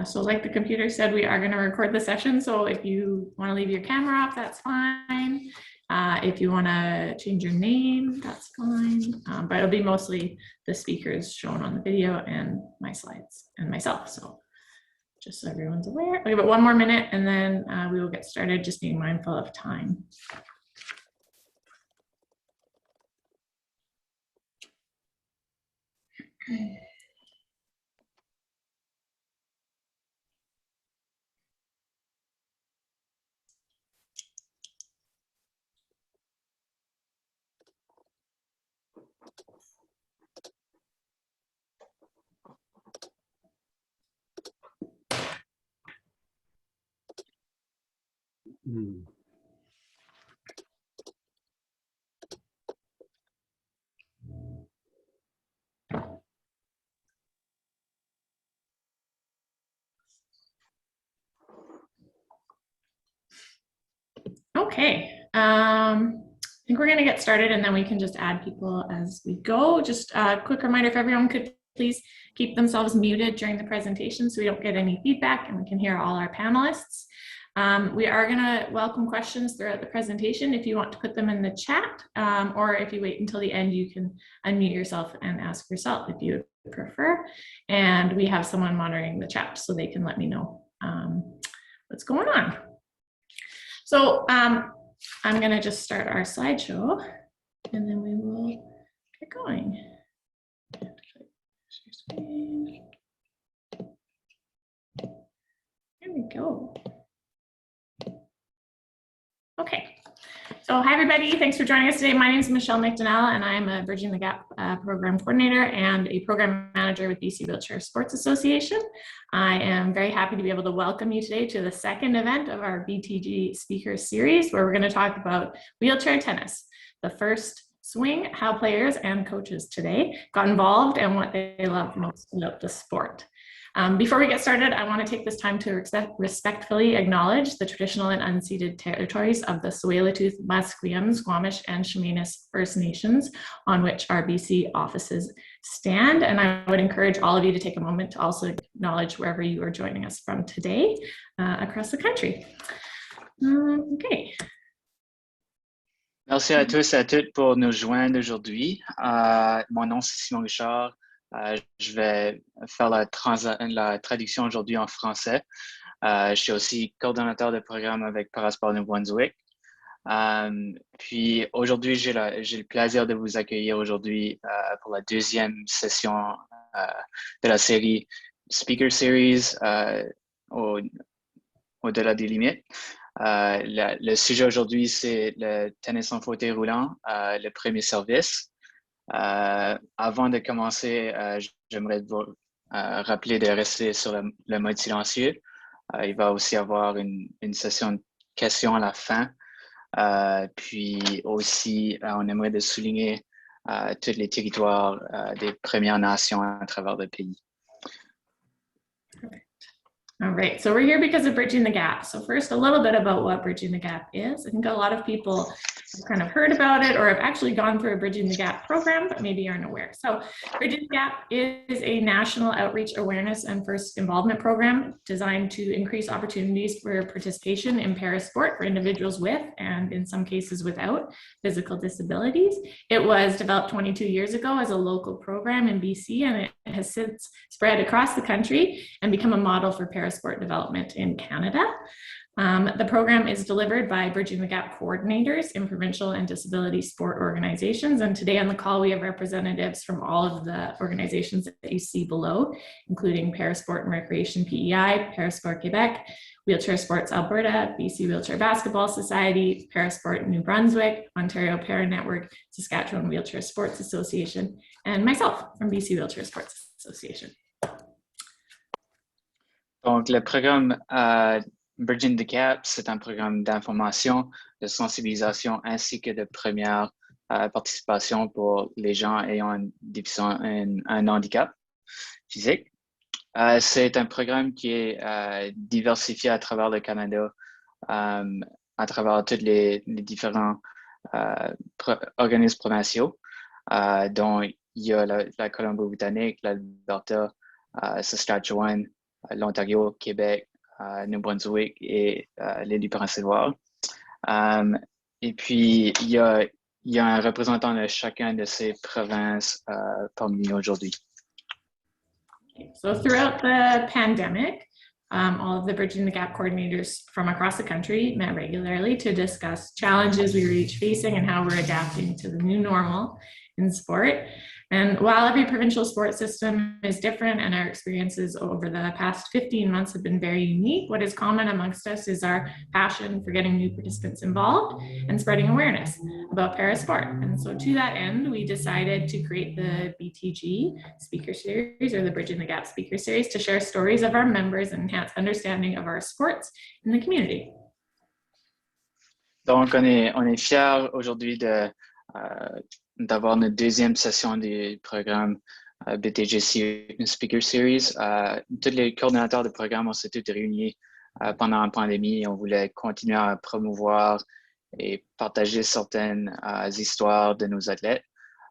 So like the computer said, we are going to record the session. So if you want to leave your camera off, that's fine. If you want to change your name, that's fine. But it'll be mostly the speakers shown on the video and my slides and myself. So just so everyone's aware. We'll give it one more minute and then we will get started, just being mindful of time. Okay, I think we're going to get started and then we can just add people as we go. Just a quick reminder, if everyone could please keep themselves muted during the presentation so we don't get any feedback and we can hear all our panelists. We are going to welcome questions throughout the presentation if you want to put them in the chat, or if you wait until the end, you can unmute yourself and ask yourself if you prefer. And we have someone monitoring the chat so they can let me know what's going on. So I'm going to just start our slideshow and then we will get going. There we go. Okay. So hi, everybody. Thanks for joining us today. My name is Michelle McDonnell, and I'm a Bridging the Gap program coordinator and a program manager with BC Wheelchair Sports Association. I am very happy to be able to welcome you today to the second event of our BTG Speaker Series, where we're going to talk about wheelchair tennis, the first swing, how players and coaches today got involved and what they love most about the sport. Before we get started, I want to take this time to respectfully acknowledge the traditional and unceded territories of the Tsleil-Waututh, Musqueam, Squamish, and Chemainus First Nations on which our BC offices stand. And I would encourage all of you to take a moment to also acknowledge wherever you are joining us from today across the country. Okay. Merci à tous et à toutes pour nous joindre aujourd'hui. Mon nom c'est Simon Richard. Je vais faire la traduction aujourd'hui en français. Je suis aussi coordonnateur de programme avec Parasport New-Brunswick. Puis aujourd'hui, j'ai le plaisir de vous accueillir aujourd'hui pour la deuxième session de la série Speaker Series au-delà des limites. Le sujet aujourd'hui, c'est le tennis en fauteuil roulant, le premier service. Avant de commencer, j'aimerais vous rappeler de rester sur le mode silencieux. Il va aussi y avoir une session de questions à la fin. Puis aussi, on aimerait de souligner tous les territoires des Premières Nations à travers le pays. All right, so we're here because of Bridging the Gap. So first, a little bit about what Bridging the Gap is. I think a lot of people have kind of heard about it or have actually gone through a Bridging the Gap program, but maybe aren't aware. So Bridging the Gap is a national outreach awareness and first involvement program designed to increase opportunities for participation in parasport for individuals with, and in some cases without, physical disabilities. It was developed 22 years ago as a local program in BC, and it has since spread across the country and become a model for parasport development in Canada. The program is delivered by Bridging the Gap coordinators in provincial and disability sport organizations. And today on the call, we have representatives from all of the organizations that you see below, including Parasport and Recreation PEI, Parasport Quebec, Wheelchair Sports Alberta, BC Wheelchair Basketball Society, Parasport New Brunswick, Ontario Para Network, Saskatchewan Wheelchair Sports Association, and myself from BC Wheelchair Sports Association. Donc, le programme Bridging the Gap, c'est un programme d'information, de sensibilisation ainsi que de première participation pour les gens ayant un handicap physique. C'est un programme qui est diversifié à travers le Canada, à travers tous les différents organismes provinciaux, dont il y a la Colombie-Britannique, l'Alberta, Saskatchewan, l'Ontario, Québec, New-Brunswick et l'île du Prince-Édouard. Et puis, il y a un représentant de chacun de ces provinces parmi nous aujourd'hui. Okay. So throughout the pandemic, all of the Bridging the Gap coordinators from across the country met regularly to discuss challenges we were each facing and how we're adapting to the new normal in sport. And while every provincial sport system is different and our experiences over the past 15 months have been very unique, what is common amongst us is our passion for getting new participants involved and spreading awareness about parasport. And so to that end, we decided to create the BTG Speaker Series, or the Bridging the Gap Speaker Series, to share stories of our members and enhance understanding of our sports in the community. Donc, on est fiers aujourd'hui d'avoir notre deuxième session du programme BTG Speaker Series. Tous les coordinateurs de programme, on s'est tous réunis pendant la pandémie et on voulait continuer à promouvoir et partager certaines histoires de nos athlètes,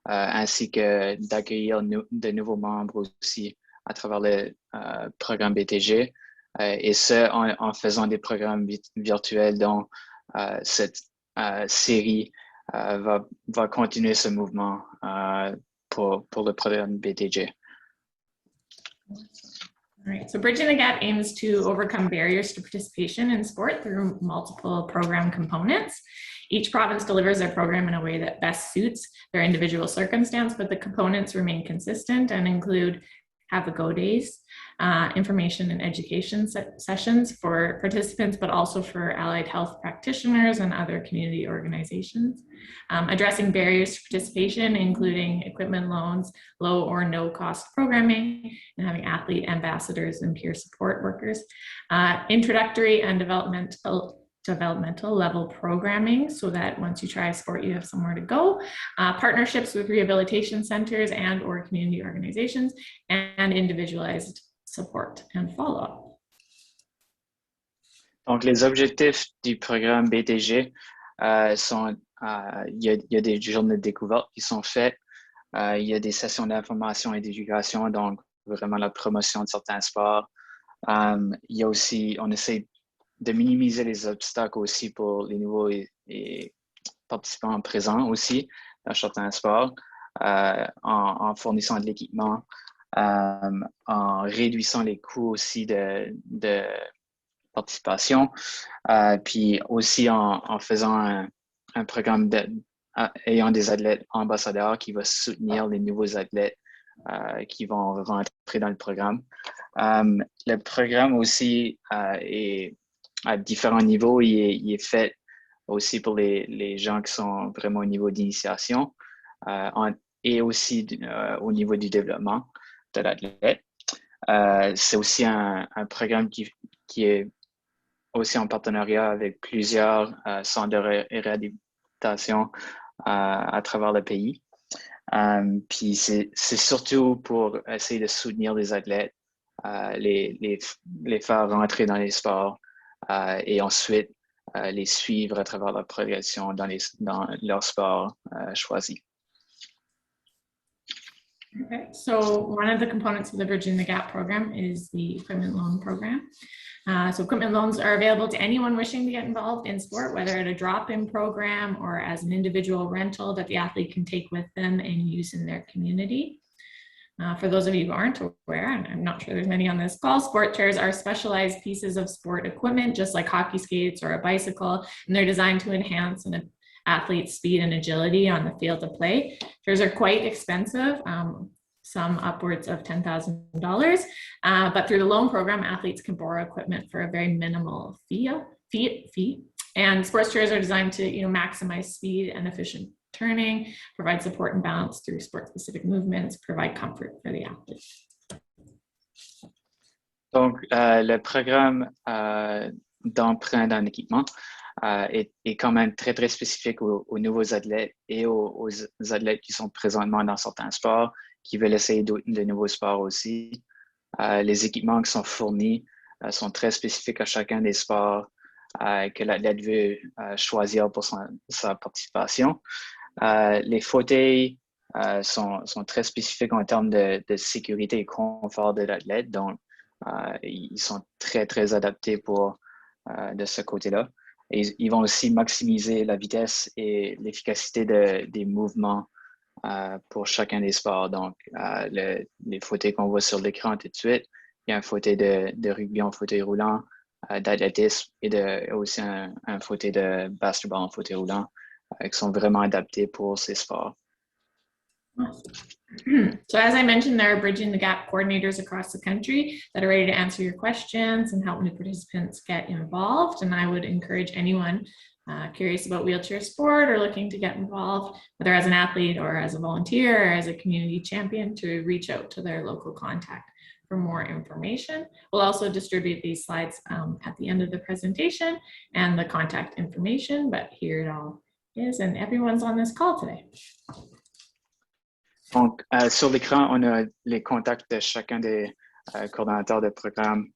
ainsi que d'accueillir de nouveaux membres aussi à travers le programme BTG, et ce, en faisant des programmes virtuels dont cette série va continuer ce mouvement pour le programme BTG. All right, so Bridging the Gap aims to overcome barriers to participation in sport through multiple program components. Each province delivers their program in a way that best suits their individual circumstance, but the components remain consistent and include Have a Go days, information and education sessions for participants, but also for allied health practitioners and other community organizations. Addressing barriers to participation, including equipment loans, low or no cost programming, and having athlete ambassadors and peer support workers. Introductory and developmental level programming, so that once you try a sport, you have somewhere to go. Partnerships with rehabilitation centers and or community organizations, and individualized support and follow-up. Donc, les objectifs du programme BTG sont, il y a des journées de découverte qui sont faites, il y a des sessions d'information et d'éducation, donc vraiment la promotion de certains sports. Il y a aussi, on essaie de minimiser les obstacles aussi pour les nouveaux et participants présents aussi dans certains sports, en fournissant de l'équipement, en réduisant les coûts aussi de participation, puis aussi en faisant un programme ayant des athlètes ambassadeurs qui va soutenir les nouveaux athlètes qui vont rentrer dans le programme. Le programme aussi est à différents niveaux. Il est fait aussi pour les gens qui sont vraiment au niveau d'initiation et aussi au niveau du développement de l'athlète. C'est aussi un programme qui est aussi en partenariat avec plusieurs centres de réhabilitation à travers le pays. Puis c'est surtout pour essayer de soutenir les athlètes, les faire rentrer dans les sports et ensuite les suivre à travers leur progression dans leur sport choisi. Okay, so one of the components of the Bridging the Gap program is the equipment loan program. So equipment loans are available to anyone wishing to get involved in sport, whether at a drop-in program or as an individual rental that the athlete can take with them and use in their community. For those of you who aren't aware, and I'm not sure there's many on this call, sport chairs are specialized pieces of sport equipment, just like hockey skates or a bicycle, and they're designed to enhance an athlete's speed and agility on the field of play. Chairs are quite expensive, some upwards of $10,000, but through the loan program, athletes can borrow equipment for a very minimal fee. And sports chairs are designed to maximize speed and efficient turning, provide support and balance through sport-specific movements, provide comfort for the athlete. Donc, le programme d'emprunt d'un équipement est quand même très, très spécifique aux nouveaux athlètes et aux athlètes qui sont présentement dans certains sports, qui veulent essayer de nouveaux sports aussi. Les équipements qui sont fournis sont très spécifiques à chacun des sports que l'athlète veut choisir pour sa participation. Les fauteuils sont très spécifiques en termes de sécurité et confort de l'athlète. Donc, Ils sont très, très adaptés de ce côté-là. Et ils vont aussi maximiser la vitesse et l'efficacité des mouvements pour chacun des sports. Donc, les fauteuils qu'on voit sur l'écran tout de suite, il y a un fauteuil de rugby en fauteuil roulant, d'athlétisme et aussi un fauteuil de basketball en fauteuil roulant qui sont vraiment adaptés pour ces sports. So as I mentioned, there are Bridging the Gap coordinators across the country that are ready to answer your questions and help new participants get involved. And I would encourage anyone curious about wheelchair sport or looking to get involved, whether as an athlete or as a volunteer or as a community champion, to reach out to their local contact for more information. We'll also distribute these slides at the end of the presentation and the contact information, but here it all is, and everyone's on this call today. Donc, sur l'écran, on a les contacts de chacun des coordonnateurs de programme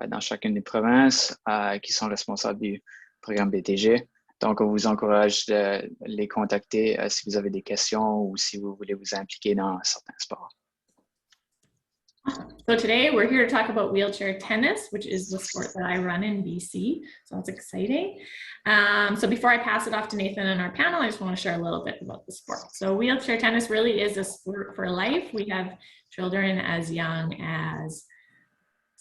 dans chacune des provinces qui sont responsables du programme BTG. Donc, on vous encourage de les contacter si vous avez des questions ou si vous voulez vous impliquer dans certains sports. So today we're here to talk about wheelchair tennis, which is the sport that I run in BC. So that's exciting. So before I pass it off to Nathan and our panel, I just want to share a little bit about the sport. So wheelchair tennis really is a sport for life. We have children as young as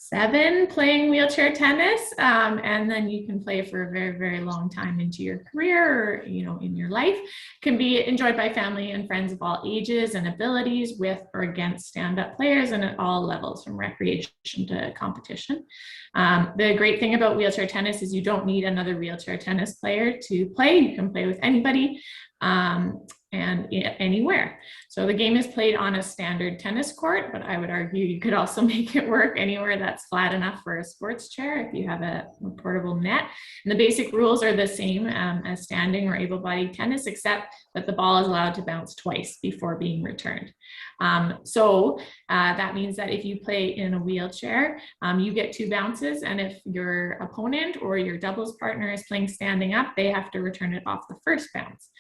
7 playing wheelchair tennis, and then you can play for a very, very long time into your career or, in your life. Can be enjoyed by family and friends of all ages and abilities, with or against stand-up players, and at all levels, from recreation to competition. The great thing about wheelchair tennis is you don't need another wheelchair tennis player to play. You can play with anybody and anywhere. So the game is played on a standard tennis court, but I would argue you could also make it work anywhere that's flat enough for a sports chair if you have a portable net. And the basic rules are the same as standing or able-bodied tennis, except that the ball is allowed to bounce twice before being returned. So that means that if you play in a wheelchair, you get 2 bounces, and if your opponent or your doubles partner is playing standing up, they have to return it off the first bounce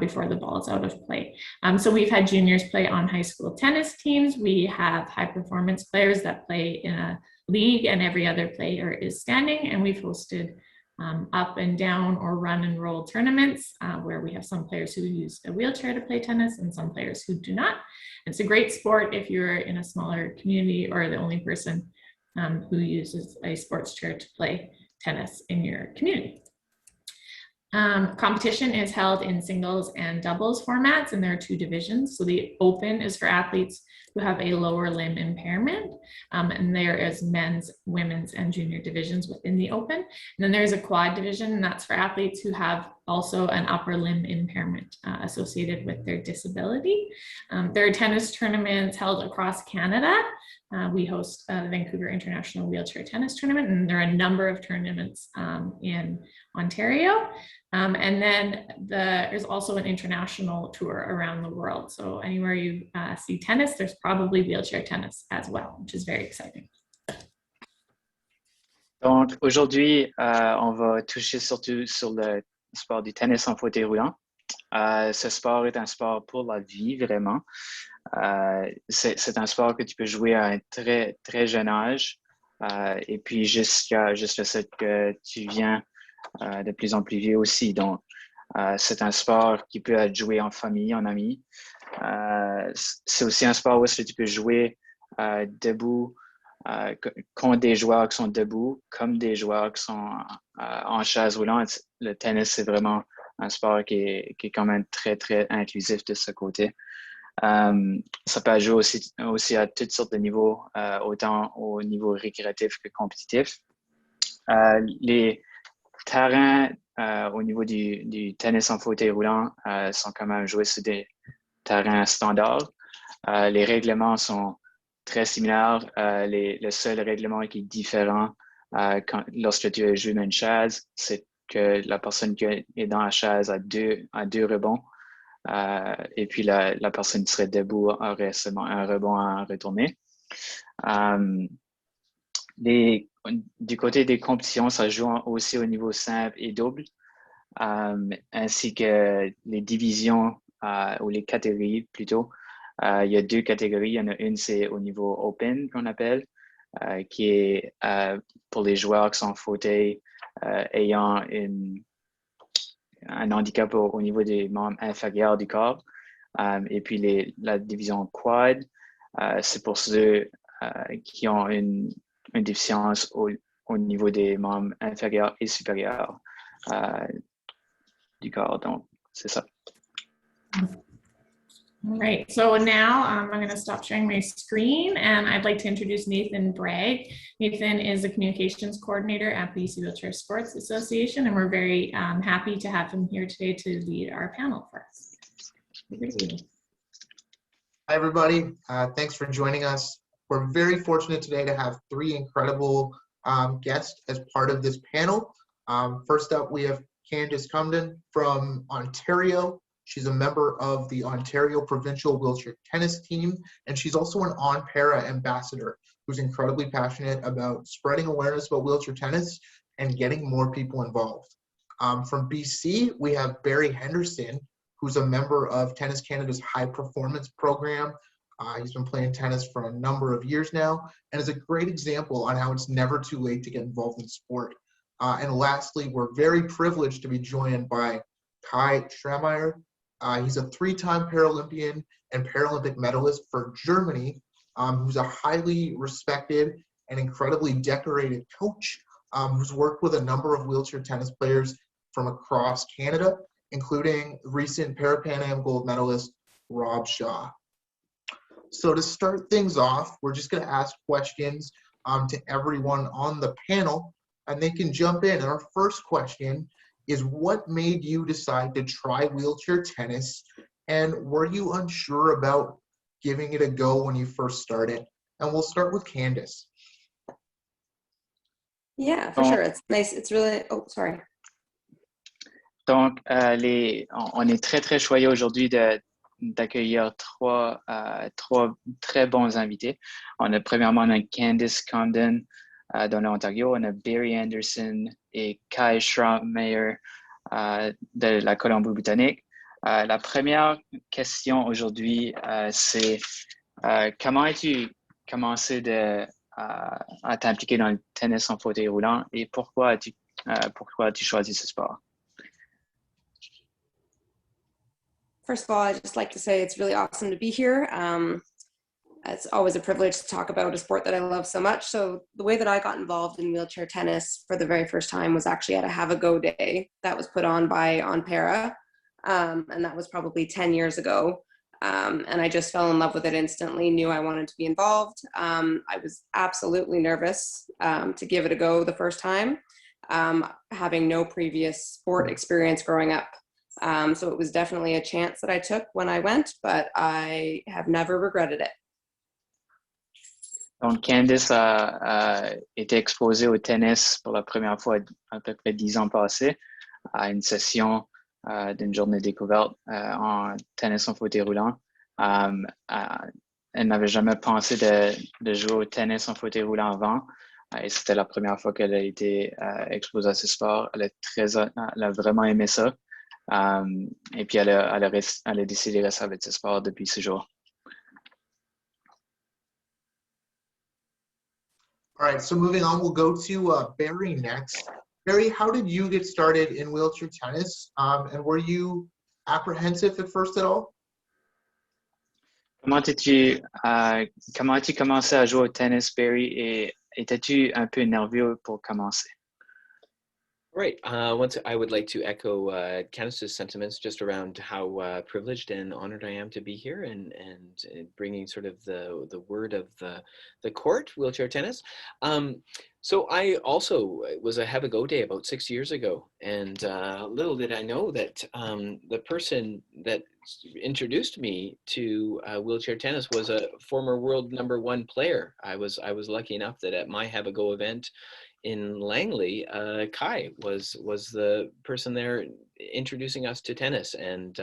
before the ball is out of play. So we've had juniors play on high school tennis teams. We have high performance players that play in a league, and every other player is standing, and we've hosted up and down or run and roll tournaments where we have some players who use a wheelchair to play tennis and some players who do not. It's a great sport if you're in a smaller community or the only person who uses a sports chair to play tennis in your community. Competition is held in singles and doubles formats, and there are 2 divisions. So the open is for athletes who have a lower limb impairment, and there is men's, women's, and junior divisions within the open. And then there's a quad division, and that's for athletes who have also an upper limb impairment associated with their disability. There are tennis tournaments held across Canada. We host the Vancouver International Wheelchair Tennis Tournament, and there are a number of tournaments in Ontario. And then there's also an international tour around the world. So anywhere you see tennis, there's probably wheelchair tennis as well, which is very exciting. Donc, aujourd'hui, on va toucher surtout sur le sport du tennis en fauteuil roulant. Ce sport est un sport pour la vie, vraiment. C'est un sport que tu peux jouer à un très, très jeune âge. Et puis, jusqu'à le fait que tu viens de plus en plus vieux aussi. Donc, c'est un sport qui peut être joué en famille, en amis. C'est aussi un sport où tu peux jouer debout, contre des joueurs qui sont debout, comme des joueurs qui sont en chaise roulante. Le tennis, c'est vraiment un sport qui est quand même très, très inclusif de ce côté. Ça peut jouer aussi à toutes sortes de niveaux, autant au niveau récréatif que compétitif. Les terrains au niveau du tennis en fauteuil roulant sont quand même joués sur des terrains standards. Les règlements sont très similaires. Le seul règlement qui est différent lorsque tu joues dans une chaise, c'est que la personne qui est dans la chaise a deux rebonds. Et puis la personne qui serait debout aurait seulement un rebond à retourner. Du côté des compétitions, ça joue aussi au niveau simple et double, ainsi que les divisions ou les catégories plutôt. Il y a 2 catégories. Il y en a une, c'est au niveau open qu'on appelle. qui est pour les joueurs qui sont en fauteuil ayant un handicap au niveau des membres inférieurs du corps. Et puis la division quad, c'est pour ceux qui ont une déficience au niveau des membres inférieurs et supérieurs du corps. Donc, c'est ça. All right, so now I'm going to stop sharing my screen and I'd like to introduce Nathan Bragg. Nathan is a communications coordinator at the BC Wheelchair Sports Association, and we're very happy to have him here today to lead our panel for us. Hi, everybody. Thanks for joining us. We're very fortunate today to have three incredible guests as part of this panel. First up, we have Candice Combdon from Ontario. She's a member of the Ontario Provincial Wheelchair Tennis Team, and she's also an On-Para ambassador who's incredibly passionate about spreading awareness about wheelchair tennis and getting more people involved. From BC, we have Barry Henderson, who's a member of Tennis Canada's High Performance Program. He's been playing tennis for a number of years now and is a great example on how it's never too late to get involved in sport. And lastly, we're very privileged to be joined by Kai Schrameyer. He's a three-time Paralympian and Paralympic medalist for Germany, who's a highly respected and incredibly decorated coach who's worked with a number of wheelchair tennis players from across Canada, including recent Para-Pan Am gold medalist Rob Shaw. So to start things off, we're just going to ask questions to everyone on the panel, and they can jump in. And our first question is, what made you decide to try wheelchair tennis, and were you unsure about giving it a go when you first started? And we'll start with Candice. Yeah, for sure. It's nice. It's really, oh, sorry. Donc, on est très, très choyés aujourd'hui d'accueillir trois très bons invités. Premièrement, on a Candice Combdon dans l'Ontario, on a Barry Henderson et Kai Schrameyer de la Colombie-Britannique. La première question aujourd'hui, c'est comment as-tu commencé à t'impliquer dans le tennis en fauteuil roulant et pourquoi as-tu choisi ce sport? First of all, I'd just like to say it's really awesome to be here. It's always a privilege to talk about a sport that I love so much. So the way that I got involved in wheelchair tennis for the very first time was actually at a Have a Go Day that was put on by On-Para. And that was probably 10 years ago. And I just fell in love with it instantly, knew I wanted to be involved. I was absolutely nervous to give it a go the first time, having no previous sport experience growing up. So it was definitely a chance that I took when I went, but I have never regretted it. Donc, Candice a été exposée au tennis pour la première fois à peu près 10 ans passés à une session d'une journée découverte en tennis en fauteuil roulant. Elle n'avait jamais pensé de jouer au tennis en fauteuil roulant avant. Et c'était la première fois qu'elle a été exposée à ce sport. Elle a vraiment aimé ça. Et puis, elle a décidé de rester avec ce sport depuis ce jour. All right, so moving on, we'll go to Barry next. Barry, how did you get started in wheelchair tennis? And were you apprehensive at first at all? Comment as-tu commencé à jouer au tennis, Barry, et étais-tu un peu nerveux pour commencer? Right. Once I would like to echo Candice's sentiments just around how privileged and honored I am to be here and bringing sort of the word of the court, wheelchair tennis. So I also was a Have a Go Day about 6 years ago, and little did I know that the person that introduced me to wheelchair tennis was a former world #1 player. I was lucky enough that at my Have a Go event in Langley, Kai was the person there introducing us to tennis. And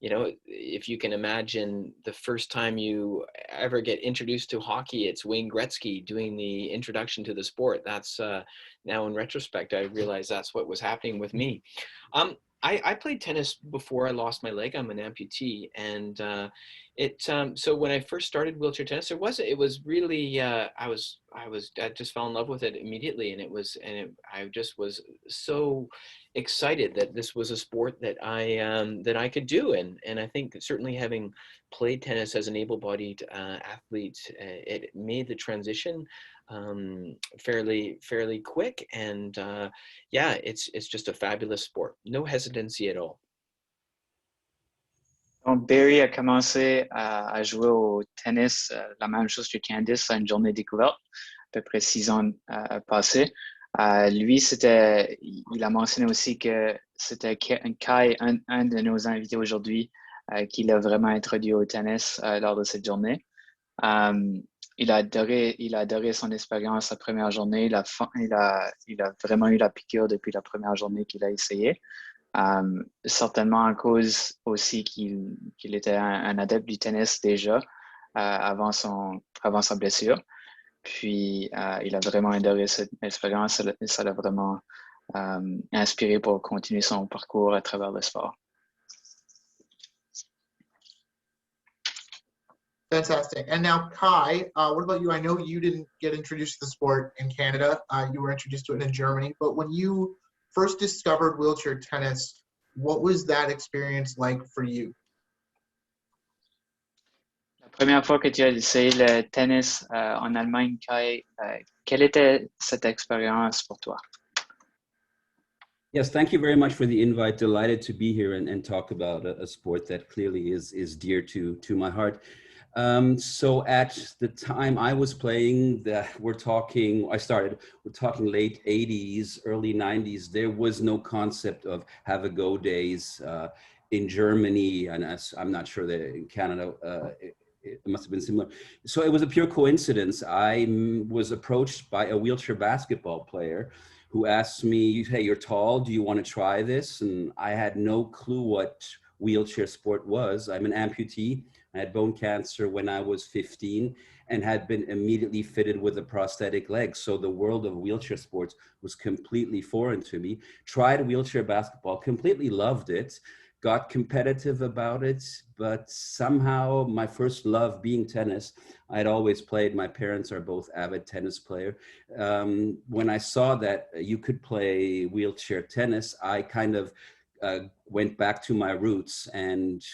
you know, if you can imagine the first time you ever get introduced to hockey, it's Wayne Gretzky doing the introduction to the sport. That's now in retrospect, I realize that's what was happening with me. I played tennis before I lost my leg. I'm an amputee, and so when I first started wheelchair tennis, it was really I just fell in love with it immediately, and I just was so excited that this was a sport that I could do, and I think certainly having played tennis as an able-bodied athlete, it made the transition fairly quick, and yeah, it's just a fabulous sport. No hesitancy at all. Donc, Barry a commencé à jouer au tennis, la même chose que Candice, à une journée découverte, à peu près 6 ans passés. Lui, il a mentionné aussi que c'était Kai, un de nos invités aujourd'hui, qui l'a vraiment introduit au tennis lors de cette journée. Il a adoré son expérience la première journée. Il a vraiment eu la piqûre depuis la première journée qu'il a essayé. Certainement à cause aussi qu'il était un adepte du tennis déjà avant sa blessure. Puis, il a vraiment adoré cette expérience et ça l'a vraiment inspiré pour continuer son parcours à travers le sport. Fantastic. And now, Kai, what about you? I know you didn't get introduced to the sport in Canada. You were introduced to it in Germany. But when you first discovered wheelchair tennis, what was that experience like for you? La première fois que tu as essayé le tennis en Allemagne, Kai, quelle était cette expérience pour toi? Yes, thank you very much for the invite. Delighted to be here and talk about a sport that clearly is dear to my heart. So at the time I was playing, we're talking late 80s, early 90s, there was no concept of have-a-go days in Germany, and I'm not sure that in Canada, it must have been similar. So it was a pure coincidence. I was approached by a wheelchair basketball player who asked me, hey, you're tall, do you want to try this? And I had no clue what wheelchair sport was. I'm an amputee. I had bone cancer when I was 15 and had been immediately fitted with a prosthetic leg. So the world of wheelchair sports was completely foreign to me. Tried wheelchair basketball, completely loved it, got competitive about it, but somehow my first love being tennis, I'd always played. My parents are both avid tennis players. When I saw that you could play wheelchair tennis, I kind of went back to my roots and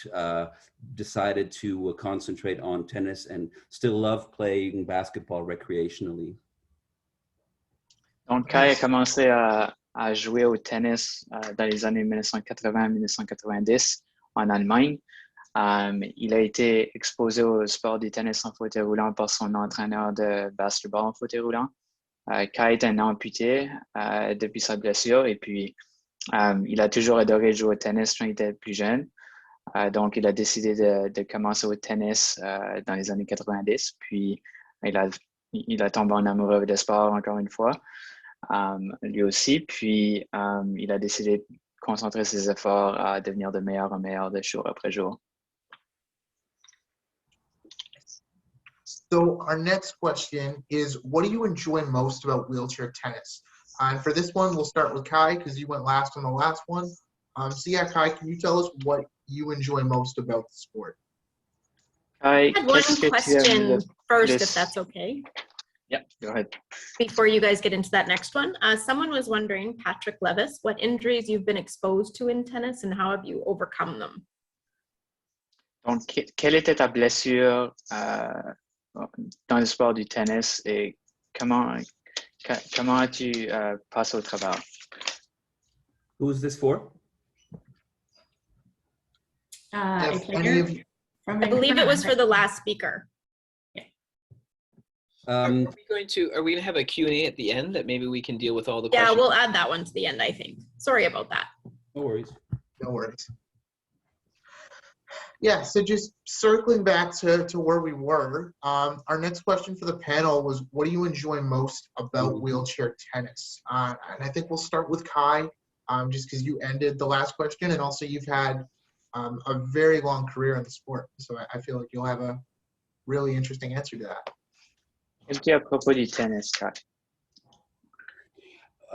decided to concentrate on tennis and still love playing basketball recreationally. Donc, Kai a commencé à jouer au tennis dans les années 1980-1990 en Allemagne. Il a été exposé au sport du tennis en fauteuil roulant par son entraîneur de basketball en fauteuil roulant. Kai est un amputé depuis sa blessure et puis il a toujours adoré jouer au tennis quand il était plus jeune. Donc, il a décidé de commencer au tennis dans les années 90. Puis, il a tombé en amoureux de sport encore une fois, lui aussi. Puis, il a décidé de concentrer ses efforts à devenir de meilleur en meilleur de jour après jour. So our next question is, what do you enjoy most about wheelchair tennis? And for this one, we'll start with Kai because you went last on the last one. So yeah, Kai, can you tell us what you enjoy most about the sport? Kai, I had one question first, if that's okay. Yeah, go ahead. Before you guys get into that next one, someone was wondering, Patrick Levis, what injuries you've been exposed to in tennis and how have you overcome them? Donc, quelle était ta blessure dans le sport du tennis et comment as-tu passé au travers? Who is this for? A If player any of you, from I believe it was for the last speaker. Are we going to have a Q&A at the end that maybe we can deal with all the Yeah, questions? we'll add that one to the end, I think. Sorry about that. No worries. no worries. Yeah, so just circling back to where we were, our next question for the panel was, what do you enjoy most about wheelchair tennis? And I think we'll start with Kai, just because you ended the last question, and also you've had a very long career in the sport. So I feel like you'll have a really interesting answer to that. Qu'est-ce qu'il y a à propos du tennis, Kai?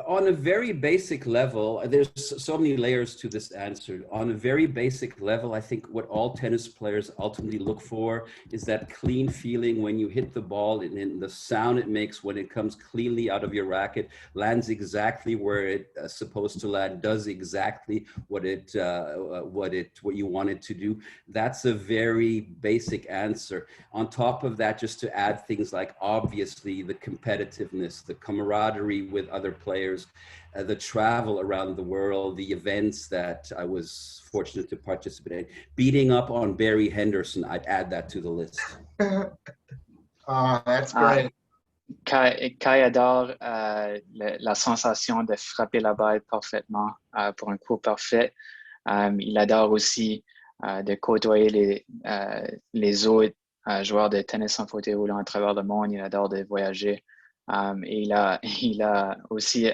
on a very basic level, there's so many layers to this answer. On a very basic level, I think what all tennis players ultimately look for is that clean feeling when you hit the ball, and then the sound it makes when it comes cleanly out of your racket, lands exactly where it's supposed to land, does exactly what you want it to do. That's a very basic answer. On top of that, just to add things like, obviously, the competitiveness, the camaraderie with other players, the travel around the world, the events that I was fortunate to participate in. Beating up on Barry Henderson, I'd add that to the list. That's great. Kai adore la sensation de frapper la balle parfaitement pour un coup parfait. Il adore aussi de côtoyer les autres joueurs de tennis en fauteuil roulant à travers le monde. Il adore de voyager. Et il a aussi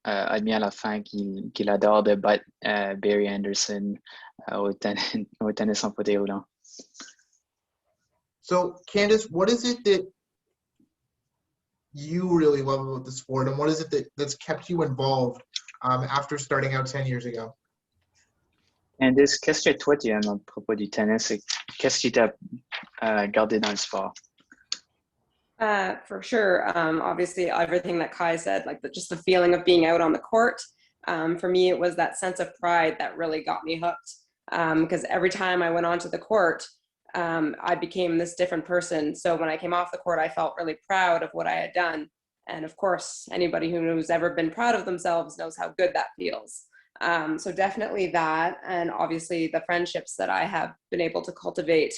admis à la fin qu'il adore de battre Barry Henderson au tennis en fauteuil roulant. So, Candice, what is it that you really love about the sport, and what is it that's kept you involved after starting out 10 years ago? Candice, qu'est-ce que toi tu aimes à propos du tennis et qu'est-ce qui t'a gardé dans le sport? For sure. Obviously, everything that Kai said, like just the feeling of being out on the court. For me, it was that sense of pride that really got me hooked. Because every time I went onto the court, I became this different person. So when I came off the court, I felt really proud of what I had done. And of course, anybody who's ever been proud of themselves knows how good that feels. So definitely that, and obviously the friendships that I have been able to cultivate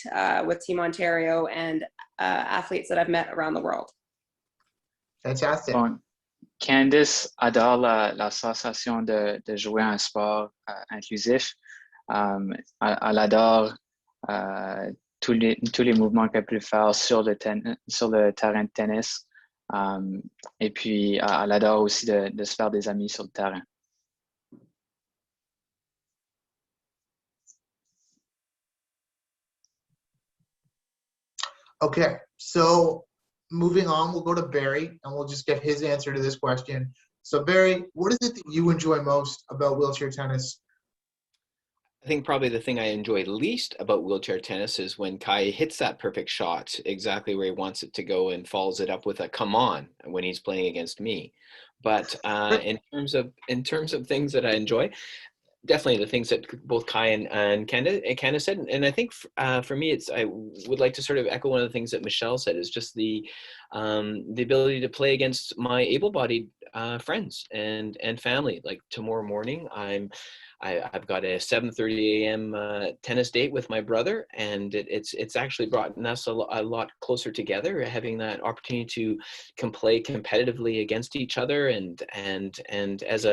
with Team Ontario and athletes that I've met around the world. Fantastic. Bon, Candice adore la sensation de jouer un sport inclusif. Elle adore tous les mouvements qu'elle peut faire sur le terrain de tennis. Et puis, elle adore aussi de se faire des amis sur le terrain. Okay, so moving on, we'll go to Barry, and we'll just get his answer to this question. So, Barry, what is it that you enjoy most about wheelchair tennis? I think probably the thing I enjoy least about wheelchair tennis is when Kai hits that perfect shot exactly where he wants it to go and follows it up with a "come on" when he's playing against me. But in terms of things that I enjoy, definitely the things that both Kai and Candice said, and I think for me, I would like to sort of echo one of the things that Michelle said, is just the ability to play against my able-bodied friends and family. Like tomorrow morning, I've got a 7:30 a.m. Tennis date with my brother, and it's actually brought us a lot closer together, having that opportunity to play competitively against each other, and as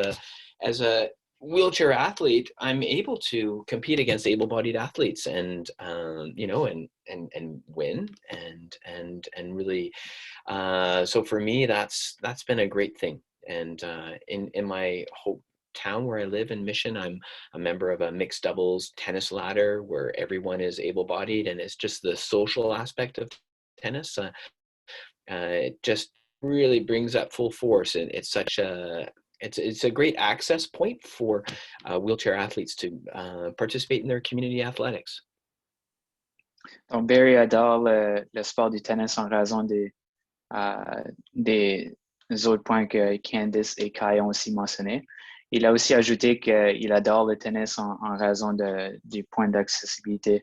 a wheelchair athlete, I'm able to compete against able-bodied athletes and win and really. So for me, that's been a great thing. And in my town where I live in Mission, I'm a member of a mixed doubles tennis ladder where everyone is able-bodied, and it's just the social aspect of tennis. It just really brings that full force, and it's such it's a great access point for wheelchair athletes to participate in their community athletics. Donc Barry adore le sport du tennis en raison des autres points que Candice et Kai ont aussi mentionnés. Il a aussi ajouté qu'il adore le tennis en raison du point d'accessibilité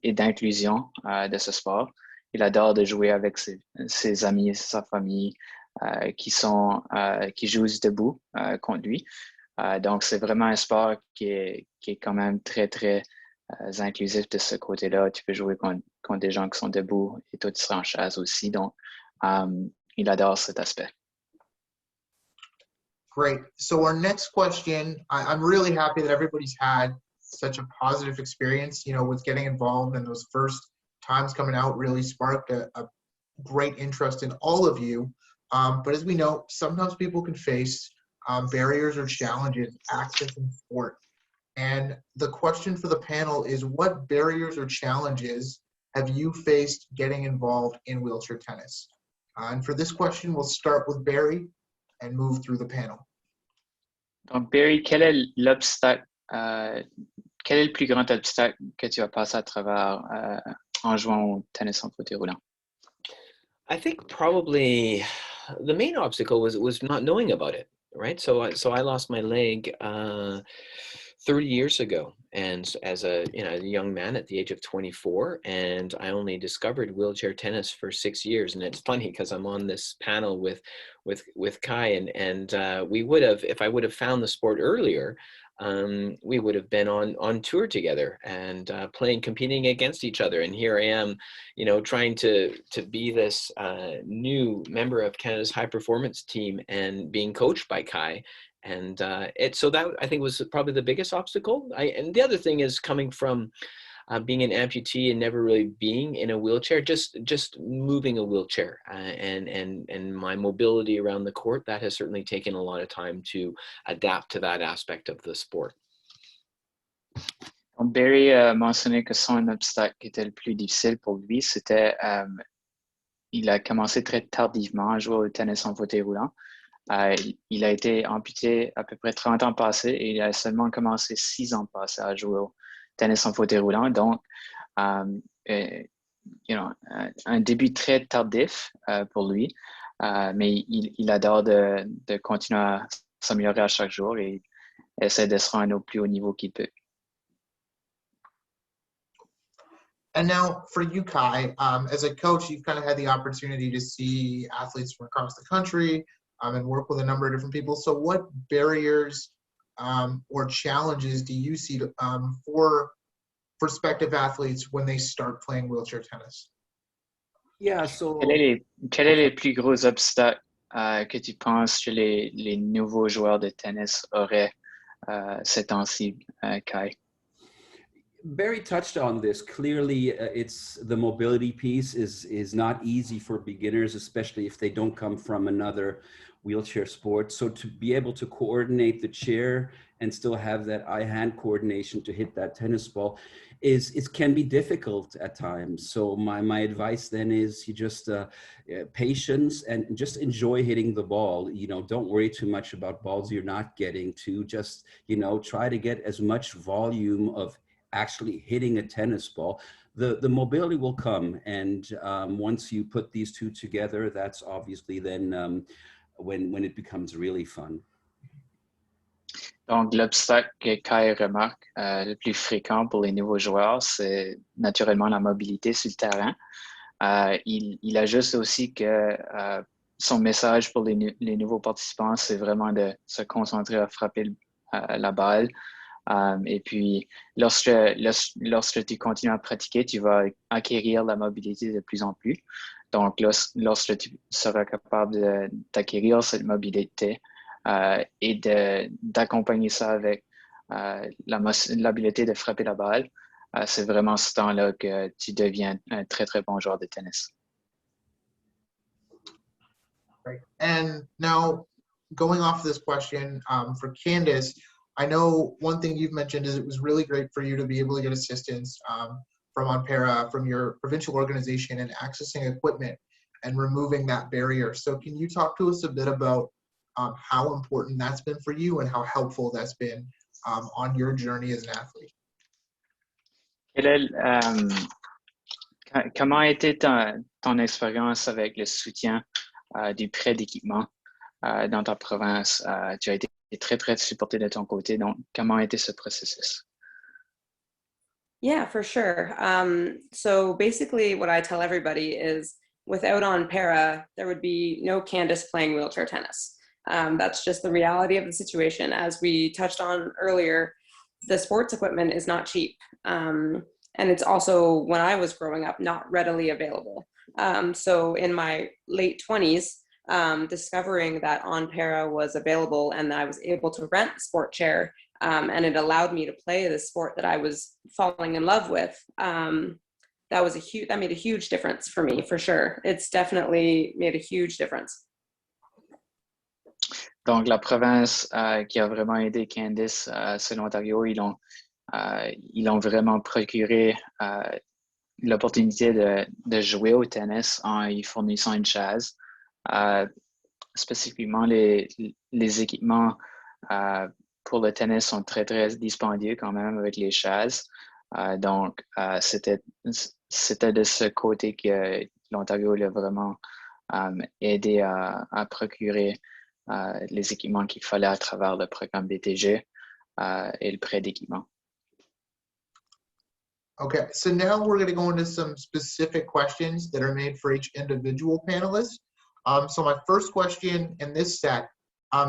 et d'inclusion de ce sport. Il adore de jouer avec ses amis, sa famille, qui jouent debout contre lui. Donc, c'est vraiment un sport qui est quand même très, très inclusif de ce côté-là. Tu peux jouer contre des gens qui sont debout et toi, tu seras en chaise aussi. Donc, il adore cet aspect. Great. So our next question, I'm really happy that everybody's had such a positive experience, with getting involved, and those first times coming out really sparked a great interest in all of you. But as we know, sometimes people can face barriers or challenges accessing sport. And the question for the panel is, what barriers or challenges have you faced getting involved in wheelchair tennis? And for this question, we'll start with Barry. and move through the panel. Donc, Barry, quel est l'obstacle, quel est le plus grand obstacle que tu as passé à travers en jouant au tennis en fauteuil roulant? I think probably the main obstacle was not knowing about it, right? So I lost my leg 30 years ago, and as a young man at the age of 24, and I only discovered wheelchair tennis for 6 years. And it's funny because I'm on this panel with Kai, and we would have, if I would have found the sport earlier, we would have been on tour together and competing against each other. And here I am, trying to be this new member of Canada's high performance team and being coached by Kai. And so that, I think, was probably the biggest obstacle. And the other thing is coming from being an amputee and never really being in a wheelchair, just moving a wheelchair and my mobility around the court, that has certainly taken a lot of time to adapt to that aspect of the sport. Barry a mentionné que son obstacle qui était le plus difficile pour lui, c'était il a commencé très tardivement à jouer au tennis en fauteuil roulant. Il a été amputé à peu près 30 ans passés et il a seulement commencé 6 ans passés à jouer au tennis en fauteuil roulant. Donc, un début très tardif pour lui, mais il adore de continuer à s'améliorer à chaque jour et essaie de se rendre au plus haut niveau qu'il peut. And now for you, Kai, as a coach, you've kind of had the opportunity to see athletes from across the country and work with a number of different people. So what barriers or challenges do you see for prospective athletes when they start playing wheelchair tennis? Yeah, so Quels sont les plus gros obstacles que tu penses que les nouveaux joueurs de tennis auraient ces temps-ci, Kai? Barry touched on this. Clearly, it's the mobility piece is not easy for beginners, especially if they don't come from another wheelchair sport. So to be able to coordinate the chair and still have that eye-hand coordination to hit that tennis ball can be difficult at times. So my advice then is you just patience and just enjoy hitting the ball. Don't worry too much about balls you're not getting to. Just try to get as much volume of actually hitting a tennis ball. The mobility will come, and once you put these two together, that's obviously then when it becomes really fun. Donc, l'obstacle que Kai remarque le plus fréquent pour les nouveaux joueurs, c'est naturellement la mobilité sur le terrain. Il ajuste aussi que son message pour les nouveaux participants, c'est vraiment de se concentrer à frapper la balle. Et puis, lorsque tu continues à pratiquer, tu vas acquérir la mobilité de plus en plus. Donc, lorsque tu seras capable d'acquérir cette mobilité et d'accompagner ça avec l'habilité de frapper la balle, c'est vraiment ce temps-là que tu deviens un très, très bon joueur de tennis. Right. And now, going off this question for Candice, I know one thing you've mentioned is it was really great for you to be able to get assistance from OnPara, from your provincial organization, and accessing equipment and removing that barrier. So can you talk to us a bit about how important that's been for you and how helpful that's been on your journey as an athlete? Comment a été ton expérience avec le soutien du prêt d'équipement dans ta province? Tu as été très, très supporté de ton côté. Donc, comment a été ce processus? Yeah, for sure. So basically what I tell everybody is without OnPara, there would be no Candice playing wheelchair tennis. That's just the reality of the situation. As we touched on earlier, the sports equipment is not cheap. And it's also, when I was growing up, not readily available. So in my late 20s, discovering that OnPara was available and I was able to rent the sport chair and it allowed me to play the sport that I was falling in love with, that made a huge difference for me, for sure. It's definitely made a huge difference. Donc, la province qui a vraiment aidé Candice, c'est l'Ontario. Ils ont vraiment procuré l'opportunité de jouer au tennis en y fournissant une chaise. spécifiquement, les équipements pour le tennis sont très, très dispendieux quand même avec les chaises. Donc, c'était de ce côté que l'Ontario l'a vraiment aidé à procurer les équipements qu'il fallait à travers le programme BTG et le prêt d'équipement. Okay, so now we're going to go into some specific questions that are made for each individual panelist. So my first question in this set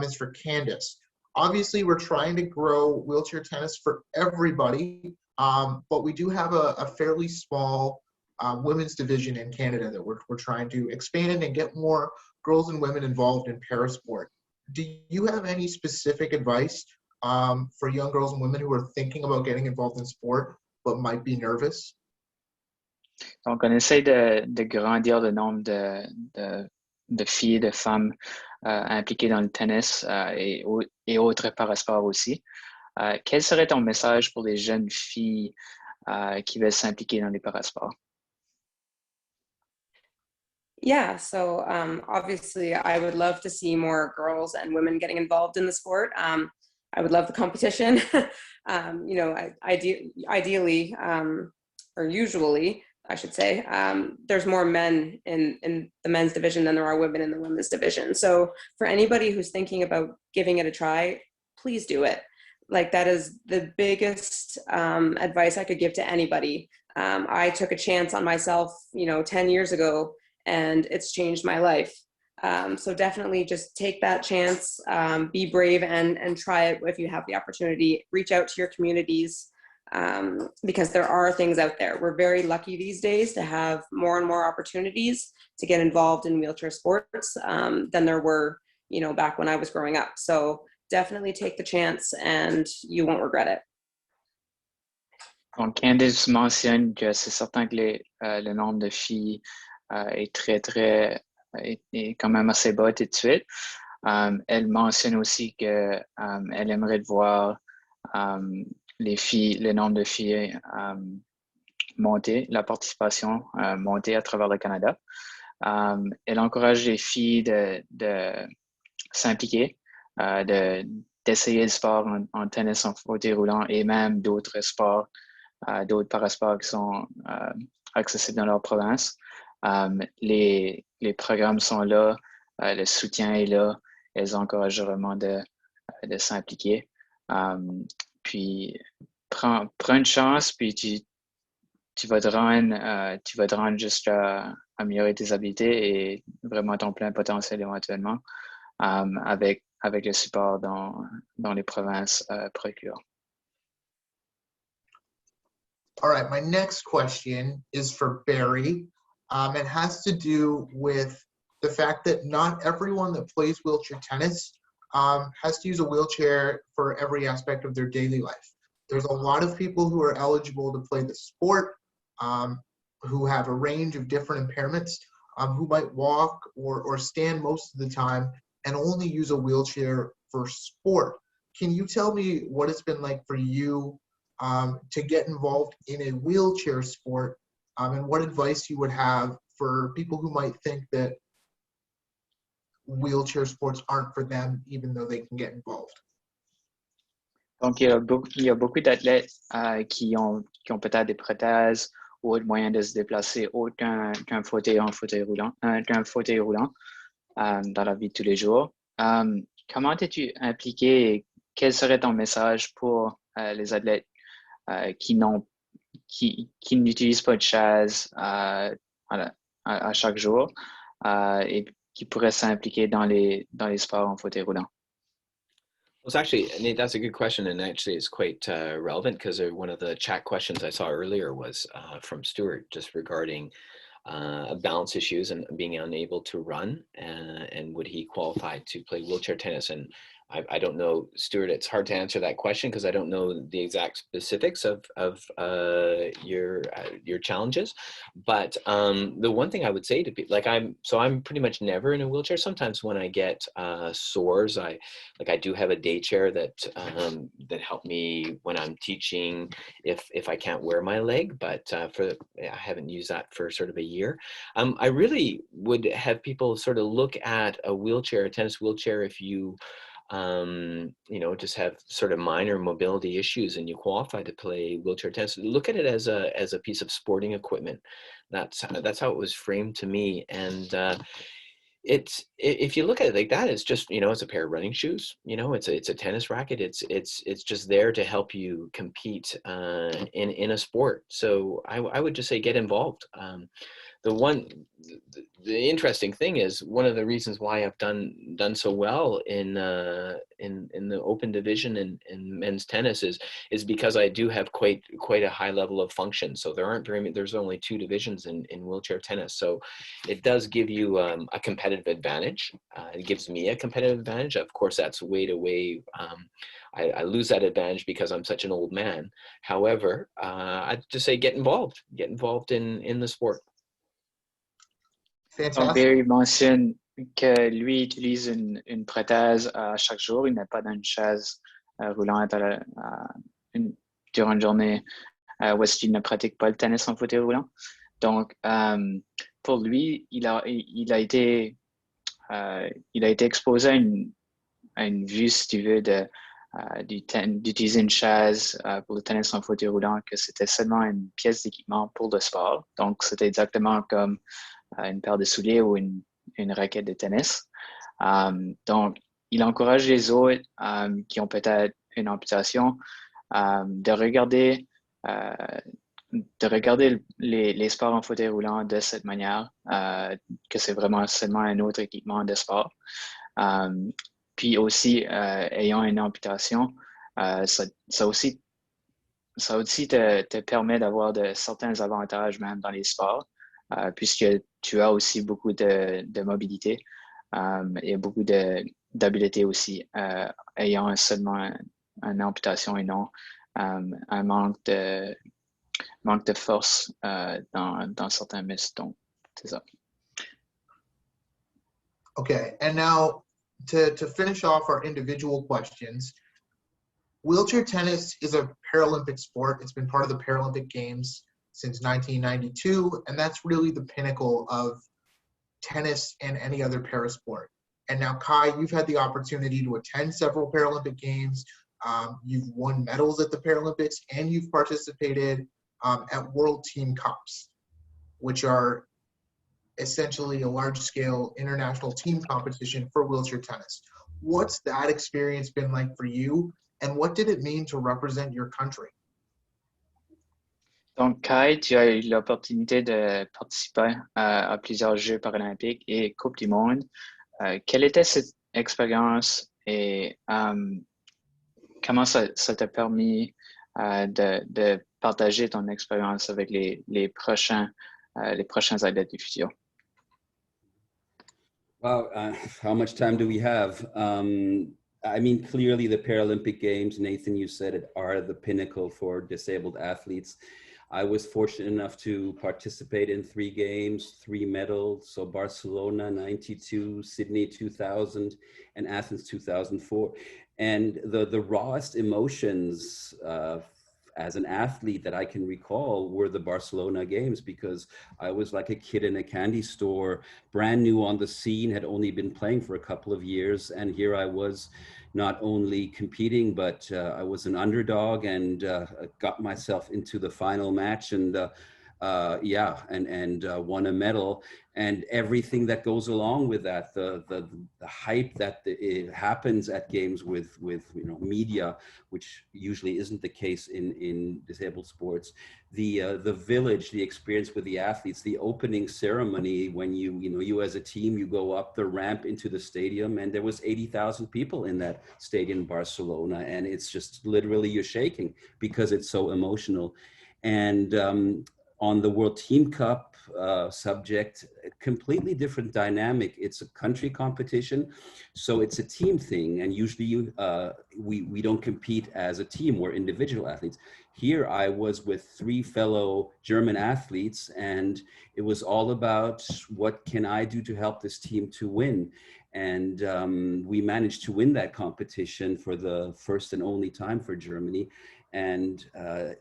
is for Candice. Obviously, we're trying to grow wheelchair tennis for everybody, but we do have a fairly small women's division in Canada that we're trying to expand and get more girls and women involved in parasport. Do you have any specific advice for young girls and women who are thinking about getting involved in sport but might be nervous? Donc, on essaie de grandir le nombre de filles et de femmes impliquées dans le tennis et autres parasports aussi. Quel serait ton message pour les jeunes filles qui veulent s'impliquer dans les parasports? Yeah, so obviously I would love to see more girls and women getting involved in the sport. I would love the competition. You know, ideally, or usually, I should say, there's more men in the men's division than there are women in the women's division. So for anybody who's thinking about giving it a try, please do it. Like, that is the biggest advice I could give to anybody. I took a chance on myself, you know, 10 years ago, and it's changed my life. So definitely just take that chance, be brave and try it if you have the opportunity. Reach out to your communities because there are things out there. We're very lucky these days to have more and more opportunities to get involved in wheelchair sports than there were, you know, back when I was growing up. So definitely take the chance and you won't regret it. Donc, Candice mentionne que c'est certain que le nombre de filles est quand même assez bas tout de suite. Elle mentionne aussi que elle aimerait voir le nombre de filles monter, la participation monter à travers le Canada. Elle encourage les filles de s'impliquer, d'essayer le sport en tennis, en fauteuil roulant et même d'autres sports, d'autres parasports qui sont accessibles dans leur province. Les programmes sont là, le soutien est là, elles encouragent vraiment de s'impliquer. Puis, prends une chance, puis tu vas te rendre jusqu'à améliorer tes habiletés et vraiment ton plein potentiel éventuellement avec le support dans les provinces procurent. All right, my next question is for Barry. It has to do with the fact that not everyone that plays wheelchair tennis has to use a wheelchair for every aspect of their daily life. There's a lot of people who are eligible to play the sport, who have a range of different impairments, who might walk or stand most of the time and only use a wheelchair for sport. Can you tell me what it's been like for you to get involved in a wheelchair sport, and what advice you would have for people who might think that wheelchair sports aren't for them, even though they can get involved? Donc, il y a beaucoup d'athlètes qui ont peut-être des prothèses ou autres moyens de se déplacer autre qu'un fauteuil roulant dans la vie de tous les jours. Comment es-tu impliqué et quel serait ton message pour les athlètes qui n'utilisent pas de chaise à chaque jour et qui pourraient s'impliquer dans les sports en fauteuil roulant? Well, it's actually, Nate, that's a good question, and actually it's quite relevant because one of the chat questions I saw earlier was from Stuart, just regarding balance issues and being unable to run, and would he qualify to play wheelchair tennis? And I don't know, Stuart, it's hard to answer that question because I don't know the exact specifics of your challenges. But the one thing I would say to people, like I'm pretty much never in a wheelchair. Sometimes when I get sores, I do have a day chair that that help me when I'm teaching if I can't wear my leg, but I haven't used that for sort of a year. I really would have people sort of look at a wheelchair, a tennis wheelchair, if you just have sort of minor mobility issues and you qualify to play wheelchair tennis. Look at it as a piece of sporting equipment. That's how it was framed to me. And if you look at it like that, it's just, it's a pair of running shoes, it's a tennis racket. It's just there to help you compete in a sport. So I would just say get involved. The interesting thing is one of the reasons why I've done so well in the open division in men's tennis is because I do have quite a high level of function. So there's only 2 divisions in wheelchair tennis. So it does give you a competitive advantage. It gives me a competitive advantage. Of course, that's way to way. I lose that advantage because I'm such an old man. However, I'd just say get involved in the sport. Donc, Barry mentionne que lui utilise une prothèse chaque jour. Il n'est pas dans une chaise roulante durant une journée où est-ce qu'il ne pratique pas le tennis en fauteuil roulant. Donc, pour lui, il a été exposé à une vue, si tu veux, d'utiliser une chaise pour le tennis en fauteuil roulant, que c'était seulement une pièce d'équipement pour le sport. Donc, c'était exactement comme une paire de souliers ou une raquette de tennis. Donc, il encourage les autres qui ont peut-être une amputation de regarder les sports en fauteuil roulant de cette manière, que c'est vraiment seulement un autre équipement de sport. Puis aussi, ayant une amputation, ça aussi te permet d'avoir de certains avantages même dans les sports, puisque tu as aussi beaucoup de mobilité et beaucoup d'habileté aussi, ayant seulement une amputation et non un manque de force dans certains muscles. Donc, c'est ça. Okay, and now to finish off our individual questions, wheelchair tennis is a Paralympic sport. It's been part of the Paralympic Games since 1992, and that's really the pinnacle of tennis and any other parasport. And now, Kai, you've had the opportunity to attend several Paralympic Games. You've won medals at the Paralympics, and you've participated at World Team Cups, which are essentially a large-scale international team competition for wheelchair tennis. What's that experience been like for you, and what did it mean to represent your country? Donc, Kai, tu as eu l'opportunité de participer à plusieurs Jeux paralympiques et Coupe du Monde. Quelle était cette expérience et comment ça t'a permis de partager ton expérience avec les prochains athlètes du futur? Wow, how much time do we have? I mean, clearly the Paralympic Games, Nathan, you said it, are the pinnacle for disabled athletes. I was fortunate enough to participate in 3 games, 3 medals. So Barcelona 92, Sydney 2000, and Athens 2004. And the rawest emotions as an athlete that I can recall were the Barcelona games, because I was like a kid in a candy store, brand new on the scene, had only been playing for a couple of years. And here I was not only competing, but I was an underdog and got myself into the final match and won a medal, and everything that goes along with that, the hype that it happens at games with media, which usually isn't the case in disabled sports, the village, the experience with the athletes, the opening ceremony when you as a team, you go up the ramp into the stadium, and there was 80,000 people in that stadium in Barcelona, and it's just literally you're shaking because it's so emotional. And on the World Team Cup subject, completely different dynamic. It's a country competition, so it's a team thing, and usually we don't compete as a team, we're individual athletes. Here I was with 3 fellow German athletes, and it was all about what can I do to help this team to win. And we managed to win that competition for the first and only time for Germany. And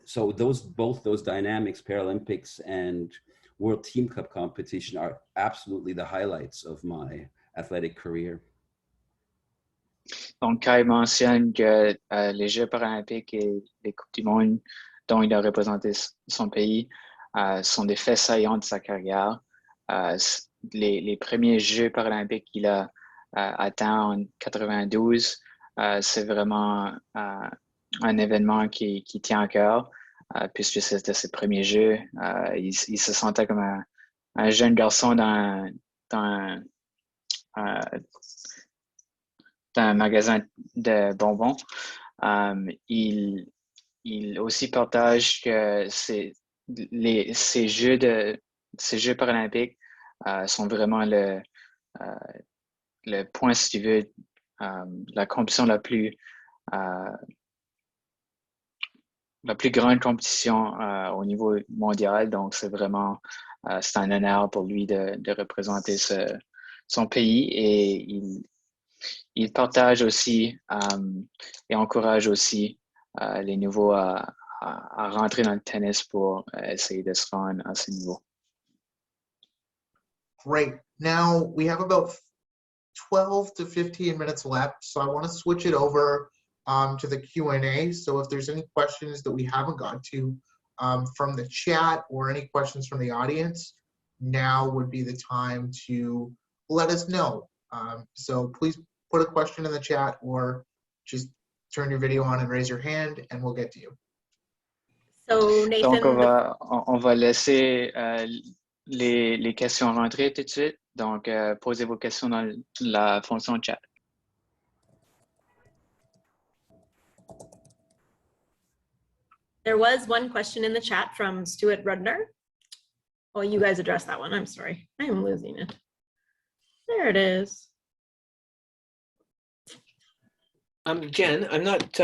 so both those dynamics, Paralympics and World Team Cup competition, are absolutely the highlights of my athletic career. Donc, Kai mentionne que les Jeux paralympiques et les Coupes du monde dont il a représenté son pays sont des faits saillants de sa carrière. Les premiers Jeux paralympiques qu'il a atteints en 92, c'est vraiment un événement qui tient à cœur, puisque c'était ses premiers Jeux. Il se sentait comme un jeune garçon dans un magasin de bonbons. Il aussi partage que ces Jeux paralympiques sont vraiment le point, si tu veux, la compétition la plus grande compétition au niveau mondial. Donc, c'est un honneur pour lui de représenter son pays, et il partage aussi et encourage aussi les nouveaux à rentrer dans le tennis pour essayer de se rendre à ce niveau. Great. Now we have about 12 to 15 minutes left, so I want to switch it over to the Q&A. So if there's any questions that we haven't got to from the chat, or any questions from the audience, now would be the time to let us know. So please put a question in the chat, or just turn your video on and raise your hand and we'll get to you. So Nathan, donc on va laisser les questions rentrer tout de suite. Donc posez vos questions dans la fonction chat. there was one question in the chat from Stuart Rudner. Oh, you guys addressed that one. I'm sorry. I am losing it. There it is. Jen, I'm not,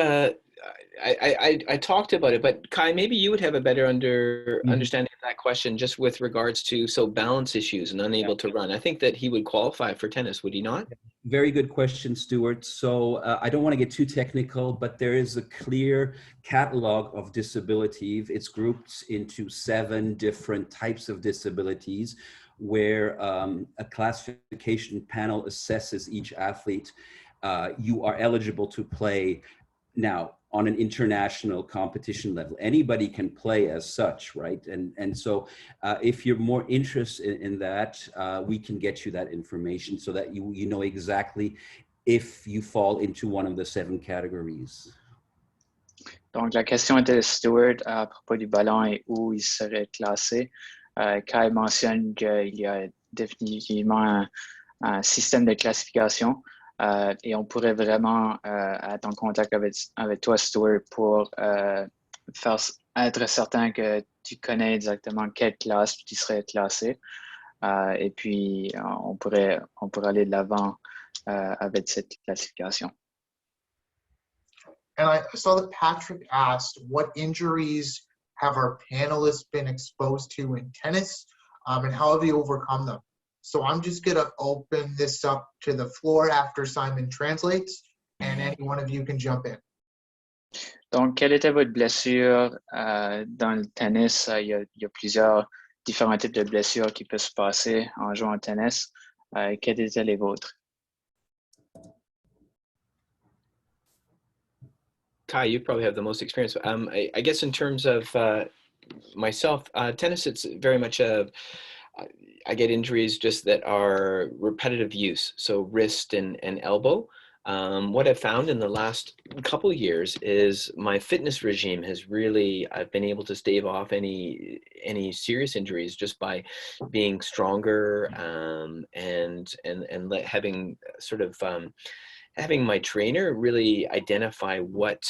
I talked about it, but Kai, maybe you would have a better understanding of that question, just with regards to balance issues and unable to run. I think that he would qualify for tennis, would he not? Very good question, Stuart. So I don't want to get too technical, but there is a clear catalog of disabilities. It's grouped into 7 different types of disabilities, where a classification panel assesses each athlete. You are eligible to play now on an international competition level. Anybody can play as such, right? And so if you're more interested in that, we can get you that information so that you know exactly if you fall into one of the 7 categories. Donc, la question de Stuart à propos du ballon et où il serait classé. Kai mentionne qu'il y a définitivement un système de classification. Et on pourrait vraiment être en contact avec toi, Stuart, pour être certain que tu connais exactement quelle classe tu serais classé. Et puis, on pourrait aller de l'avant avec cette classification. And I saw that Patrick asked, what injuries have our panelists been exposed to in tennis, and how have you overcome them? So I'm just going to open this up to the floor after Simon translates, and any one of you can jump in. Donc, quelle était votre blessure dans le tennis? Il y a plusieurs différents types de blessures qui peuvent se passer en jouant au tennis. Quelles étaient les vôtres? Kai, you probably have the most experience. I guess in terms of myself, tennis, it's very much I get injuries just that are repetitive use, so wrist and elbow. What I've found in the last couple of years is my fitness regime has really, I've been able to stave off any serious injuries just by being stronger and having sort of having my trainer really identify what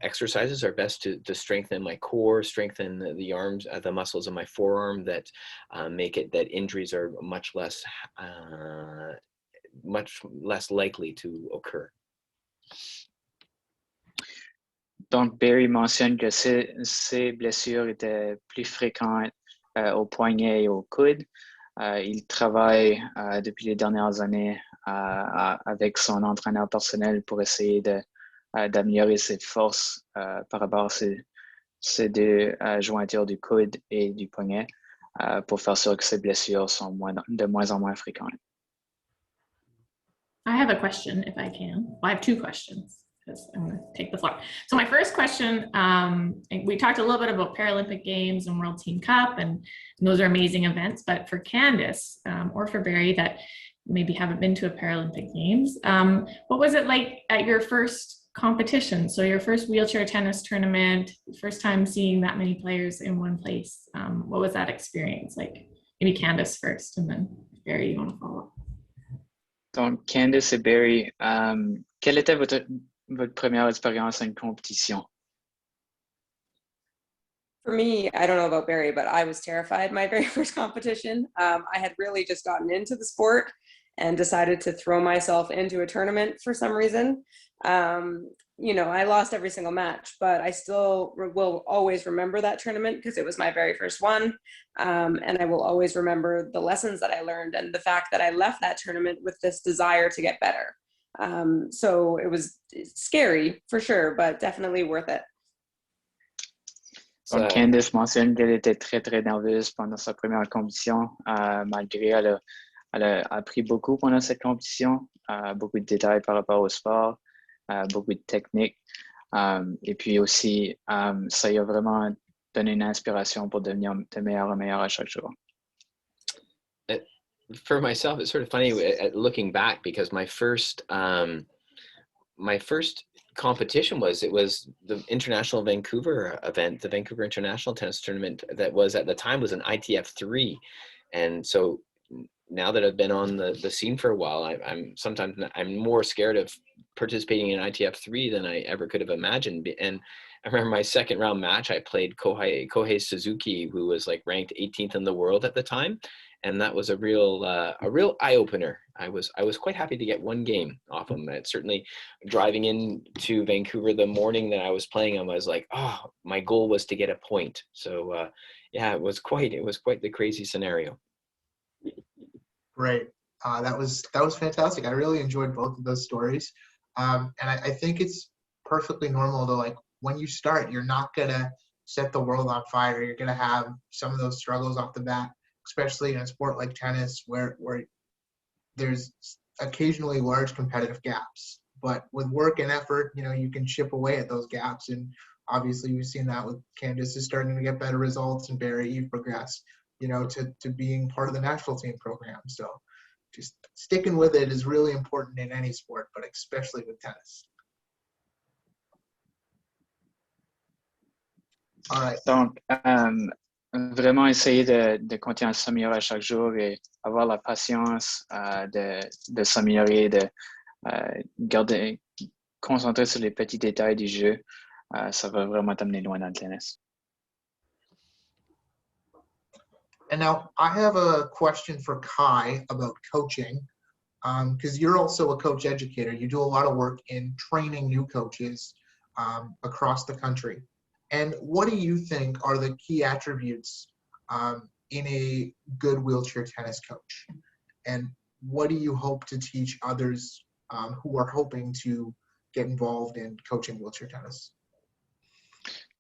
exercises are best to strengthen my core, strengthen the arms, the muscles of my forearm that make it that injuries are much less likely to occur. Donc, Barry mentionne que ses blessures étaient plus fréquentes au poignet et au coude. Il travaille depuis les dernières années avec son entraîneur personnel pour essayer d'améliorer ses forces par rapport à ces deux jointures du coude et du poignet pour faire sûr que ces blessures sont de moins en moins fréquentes. I have a question if I can. Well, I have two questions because I'm going to take the floor. So my first question, we talked a little bit about Paralympic Games and World Team Cup, and those are amazing events. But for Candice or for Barry that maybe haven't been to a Paralympic Games, what was it like at your first competition? So your first wheelchair tennis tournament, first time seeing that many players in one place. What was that experience like? Maybe Candice first, and then Barry, you want to follow up? Donc, Candice et Barry, quelle était votre première expérience en compétition? For me, I don't know about Barry, but I was terrified my very first competition. I had really just gotten into the sport and decided to throw myself into a tournament for some reason. You know, I lost every single match, but I still will always remember that tournament because it was my very first one. And I will always remember the lessons that I learned and the fact that I left that tournament with this desire to get better. So it was scary for sure, but definitely worth it. Donc, Candice mentionne qu'elle était très, très nerveuse pendant sa première compétition. Malgré, elle a appris beaucoup pendant cette compétition, beaucoup de détails par rapport au sport, beaucoup de techniques. Et puis aussi, ça lui a vraiment donné une inspiration pour devenir de meilleur en meilleur à chaque jour. For myself, it's sort of funny looking back because my first competition was the International Vancouver event, the Vancouver International Tennis Tournament that was at the time was an ITF 3. And so now that I've been on the scene for a while, I'm more scared of participating in ITF 3 than I ever could have imagined. And I remember my second round match, I played Kohei Suzuki, who was like ranked 18th in the world at the time. And that was a real eye opener. I was quite happy to get one game off him. Certainly driving into Vancouver the morning that I was playing him, I was like, oh, my goal was to get a point. So yeah, it was quite the crazy scenario. Great. That was fantastic. I really enjoyed both of those stories. And I think it's perfectly normal to, like, when you start, you're not gonna set the world on fire. You're gonna have some of those struggles off the bat, especially in a sport like tennis where there's occasionally large competitive gaps. But with work and effort, you know, you can chip away at those gaps. And obviously we've seen that with Candice is starting to get better results, and Barry, you've progressed, you know, to being part of the national team program. So just sticking with it is really important in any sport, but especially with tennis. All right. Donc, vraiment essayer de continuer à s'améliorer chaque jour et avoir la patience de s'améliorer, de concentrer sur les petits détails du jeu. Ça va vraiment t'amener loin dans le tennis. And now I have a question for Kai about coaching, because you're also a coach educator. You do a lot of work in training new coaches across the country. And what do you think are the key attributes in a good wheelchair tennis coach? And what do you hope to teach others who are hoping to get involved in coaching wheelchair tennis?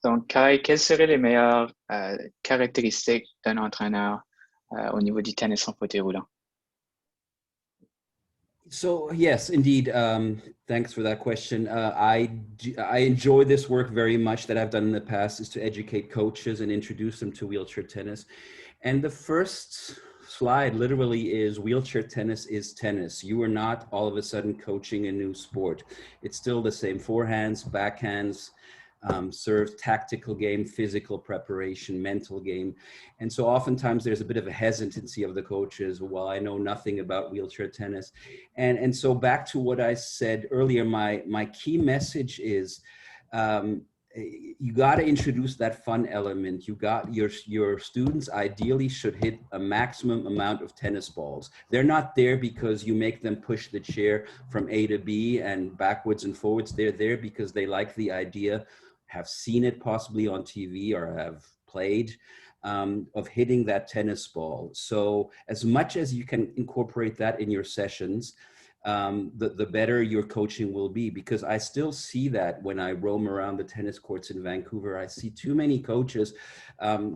Donc, Kai, quelles seraient les meilleures caractéristiques d'un entraîneur au niveau du tennis en fauteuil roulant? So yes, indeed. Thanks for that question. I enjoy this work very much that I've done in the past, is to educate coaches and introduce them to wheelchair tennis. And the first slide literally is wheelchair tennis is tennis. You are not all of a sudden coaching a new sport. It's still the same forehands, backhands, serve tactical game, physical preparation, mental game. And so oftentimes there's a bit of a hesitancy of the coaches, well, I know nothing about wheelchair tennis. And so back to what I said earlier, my key message is, you got to introduce that fun element. You got your students ideally should hit a maximum amount of tennis balls. They're not there because you make them push the chair from A to B and backwards and forwards. They're there because they like the idea, have seen it possibly on TV or have played, of hitting that tennis ball. So as much as you can incorporate that in your sessions, the better your coaching will be, because I still see that when I roam around the tennis courts in Vancouver. I see too many coaches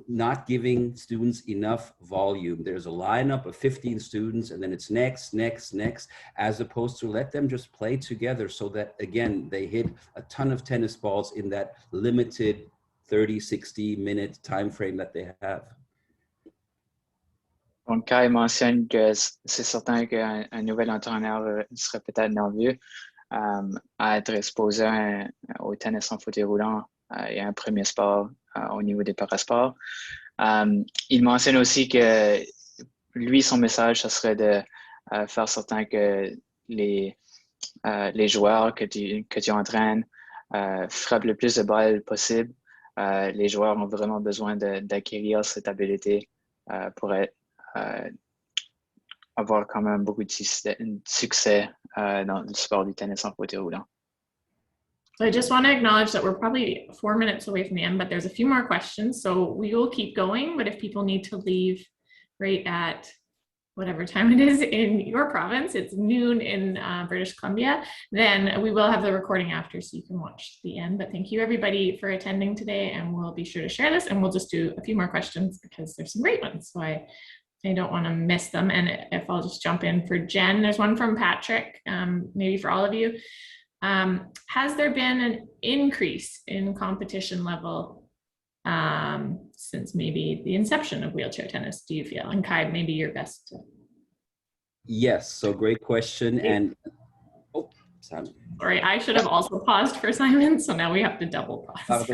not giving students enough volume. There's a lineup of 15 students and then it's next, as opposed to let them just play together so that, again, they hit a ton of tennis balls in that limited 30-60 minute time frame that they have. Donc, Kai mentionne que c'est certain qu'un nouvel entraîneur serait peut-être nerveux à être exposé au tennis en fauteuil roulant et un premier sport au niveau des parasports. Il mentionne aussi que lui, son message, ce serait de faire certain que les joueurs que tu entraînes frappent le plus de balles possible. Les joueurs ont vraiment besoin d'acquérir cette habileté pour avoir quand même beaucoup de succès dans le sport du tennis en fauteuil roulant. So I just want to acknowledge that we're probably 4 minutes away from the end, but there's a few more questions. So we will keep going, but if people need to leave right at whatever time it is in your province, it's noon in British Columbia, then we will have the recording after so you can watch the end. But thank you everybody for attending today, and we'll be sure to share this, and we'll just do a few more questions because there's some great ones. So I don't want to miss them. And if I'll just jump in for Jen, there's one from Patrick, maybe for all of you. Has there been an increase in competition level since maybe the inception of wheelchair tennis, do you feel? And Kai, maybe you're best to... Yes, so great question. And oh, Simon. Sorry, I should have also paused for Simon, so now we have to double pause.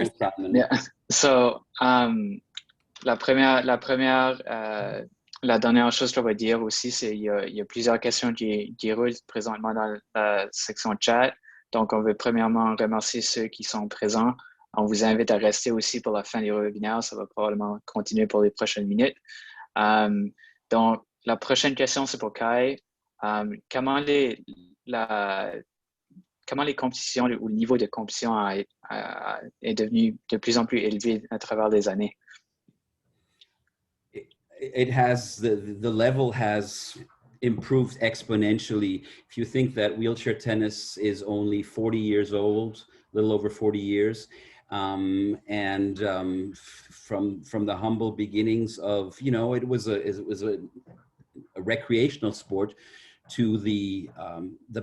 Yeah. So, la dernière chose que je vais dire aussi, c'est qu'il y a plusieurs questions qui roulent présentement dans la section chat. Donc, on veut premièrement remercier ceux qui sont présents. On vous invite à rester aussi pour la fin du webinaire. Ça va probablement continuer pour les prochaines minutes. Donc, la prochaine question, c'est pour Kai. Comment les compétitions ou le niveau de compétition est devenu de plus en plus élevé à travers les années? It has, the level has improved exponentially. If you think that wheelchair tennis is only 40 years old, a little over 40 years, from the humble beginnings of, you know, it was a recreational sport, to the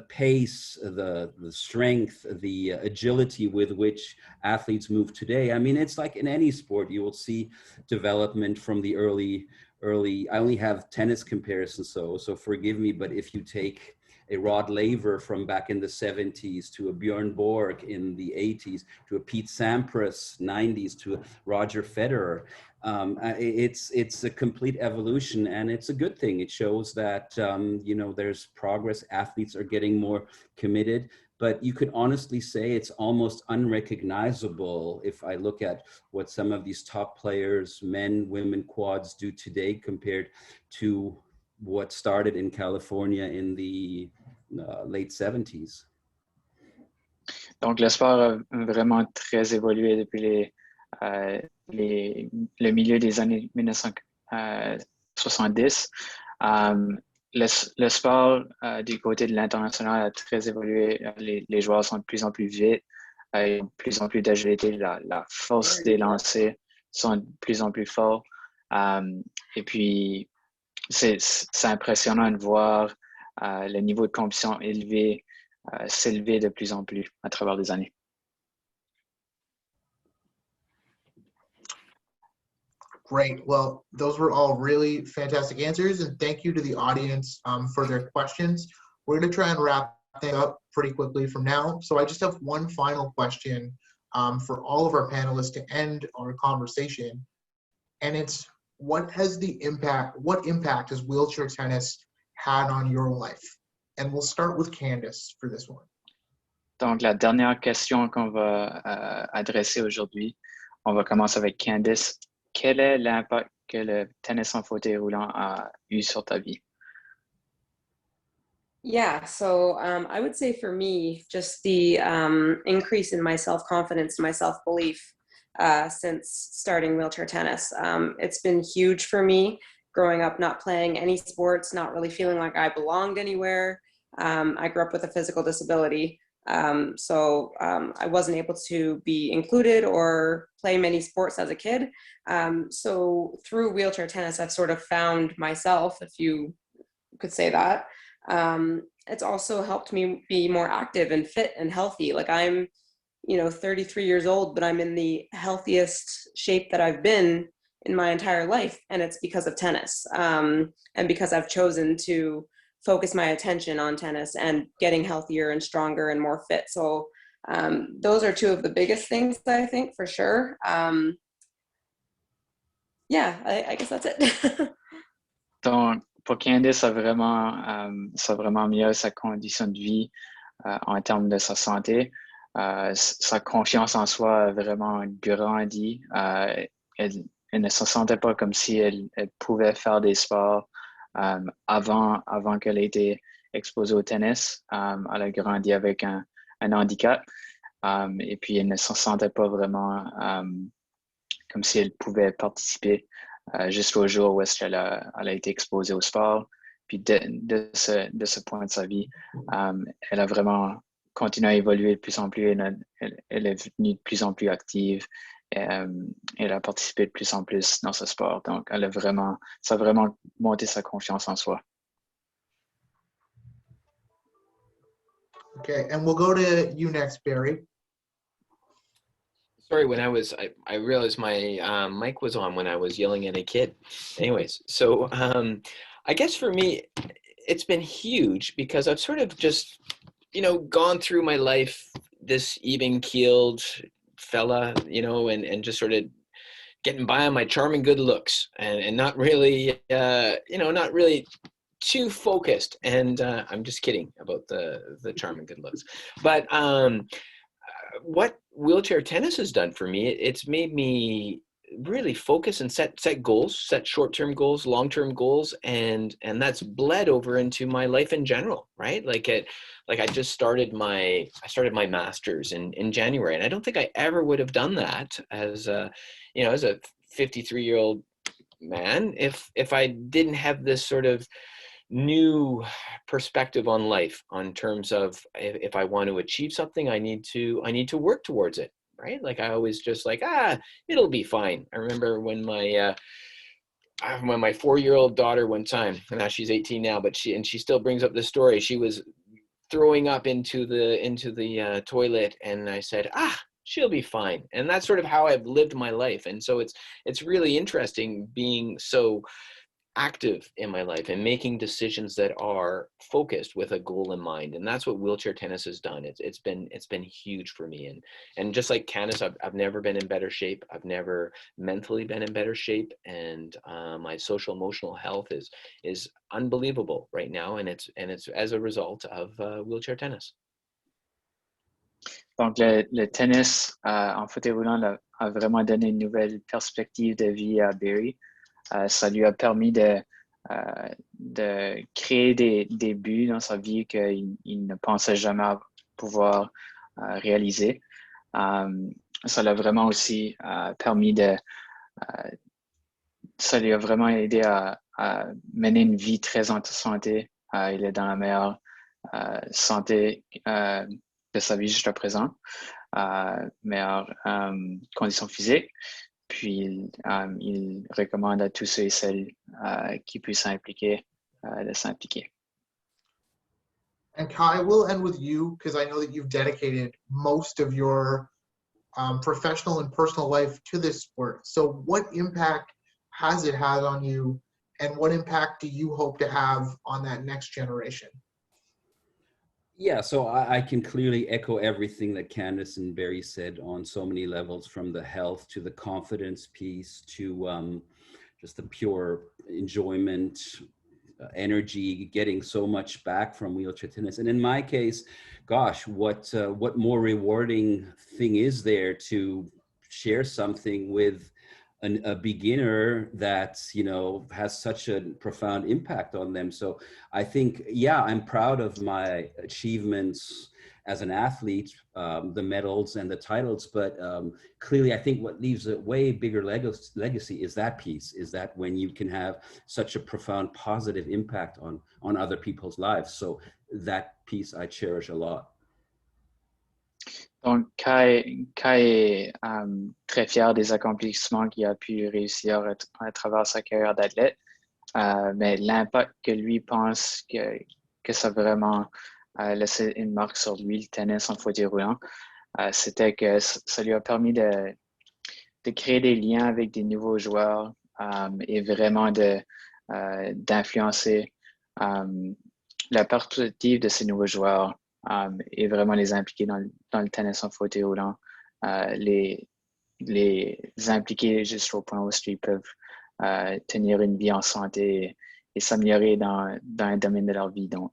pace, the strength, the agility with which athletes move today. I mean, it's like in any sport, you will see development from the early, I only have tennis comparisons, so forgive me, but if you take a Rod Laver from back in the 70s to a Bjorn Borg in the 80s to a Pete Sampras 90s to a Roger Federer, it's a complete evolution, and it's a good thing. It shows that you know, there's progress. Athletes are getting more committed, but you could honestly say it's almost unrecognizable if I look at what some of these top players, men, women, quads do today compared to what started in California in the late 70s. Donc, le sport a vraiment très évolué depuis le milieu des années 1970. Le sport du côté de l'international a très évolué. Les joueurs sont de plus en plus vite, de plus en plus d'agilité, la force des lancers sont de plus en plus forts. Et puis, c'est impressionnant de voir le niveau de compétition élevé s'élever de plus en plus à travers les années. Great. Well, those were all really fantastic answers, and thank you to the audience for their questions. We're going to try and wrap things up pretty quickly from now. So I just have one final question for all of our panelists to end our conversation. And it's what impact has wheelchair tennis had on your life? And we'll start with Candice for this one. Donc, la dernière question qu'on va adresser aujourd'hui, on va commencer avec Candice. Quel est l'impact que le tennis en fauteuil roulant a eu sur ta vie? Yeah, so I would say for me, just the increase in my self-confidence, my self-belief since starting wheelchair tennis. It's been huge for me growing up, not playing any sports, not really feeling like I belonged anywhere. I grew up with a physical disability, so I wasn't able to be included or play many sports as a kid. So through wheelchair tennis, I've sort of found myself, if you could say that. It's also helped me be more active and fit and healthy. Like I'm, 33 years old, but I'm in the healthiest shape that I've been in my entire life. And it's because of tennis. And because I've chosen to focus my attention on tennis and getting healthier and stronger and more fit. So those are two of the biggest things that I think for sure. Yeah, I guess that's it. Donc, pour Candice, ça a vraiment amélioré sa condition de vie en termes de sa santé. Sa confiance en soi a vraiment grandi. Elle ne se sentait pas comme si elle pouvait faire des sports avant qu'elle ait été exposée au tennis. Elle a grandi avec un handicap et puis elle ne se sentait pas vraiment comme si elle pouvait participer jusqu'au jour où elle a été exposée au sport. Puis de ce point de sa vie, elle a vraiment continué à évoluer de plus en plus. Elle est devenue de plus en plus active. Elle a participé de plus en plus dans ce sport. Donc, ça a vraiment monté sa confiance en soi. Okay, and we'll go to you next, Barry. Sorry, I realized my mic was on when I was yelling at a kid. Anyways, so I guess for me, it's been huge because I've sort of just, gone through my life, this even-keeled fella, and just sort of getting by on my charm and good looks and not really, not really too focused. And I'm just kidding about the charm and good looks. But what wheelchair tennis has done for me, it's made me really focus and set goals, set short-term goals, long-term goals, and that's bled over into my life in general, right? I just started my master's in January, and I don't think I ever would have done that as a 53-year-old man if I didn't have this sort of new perspective on life on terms of if I want to achieve something, I need to work towards it, right? Like I always just it'll be fine. I remember when my 4-year-old daughter one time, and now she's 18 now, but she still brings up this story. She was throwing up into the toilet, and I said, she'll be fine. And that's sort of how I've lived my life. And so it's really interesting being so active in my life and making decisions that are focused with a goal in mind. And that's what wheelchair tennis has done. It's been huge for me. And just like Candice, I've never been in better shape. I've never mentally been in better shape. And my social emotional health is unbelievable right now. And it's as a result of wheelchair tennis. Donc, le tennis en fauteuil roulant a vraiment donné une nouvelle perspective de vie à Barry. Ça lui a permis de créer des buts dans sa vie qu'il ne pensait jamais pouvoir réaliser. Ça l'a vraiment aussi permis ça lui a vraiment aidé à mener une vie très en santé. Il est dans la meilleure santé de sa vie jusqu'à présent, meilleure condition physique. Puis, il recommande à tous ceux et celles qui puissent s'impliquer de s'impliquer. And Kai, we'll end with you because I know that you've dedicated most of your professional and personal life to this sport. So what impact has it had on you, and what impact do you hope to have on that next generation? Yeah, so I can clearly echo everything that Candice and Barry said on so many levels, from the health to the confidence piece to just the pure enjoyment, energy, getting so much back from wheelchair tennis. And in my case, gosh, what more rewarding thing is there to share something with a beginner that, you know, has such a profound impact on them. So I think, yeah, I'm proud of my achievements as an athlete, the medals and the titles, but clearly I think what leaves a way bigger legacy is that piece, is that when you can have such a profound positive impact on other people's lives. So that piece I cherish a lot. Donc, Kai est très fier des accomplissements qu'il a pu réussir à travers sa carrière d'athlète, mais l'impact que lui pense que ça a vraiment laissé une marque sur lui, le tennis en fauteuil roulant, c'était que ça lui a permis de créer des liens avec des nouveaux joueurs et vraiment d'influencer la perspective de ces nouveaux joueurs et vraiment les impliquer dans le tennis en fauteuil roulant, les impliquer jusqu'au point où ils peuvent tenir une vie en santé et s'améliorer dans un domaine de leur vie. Donc,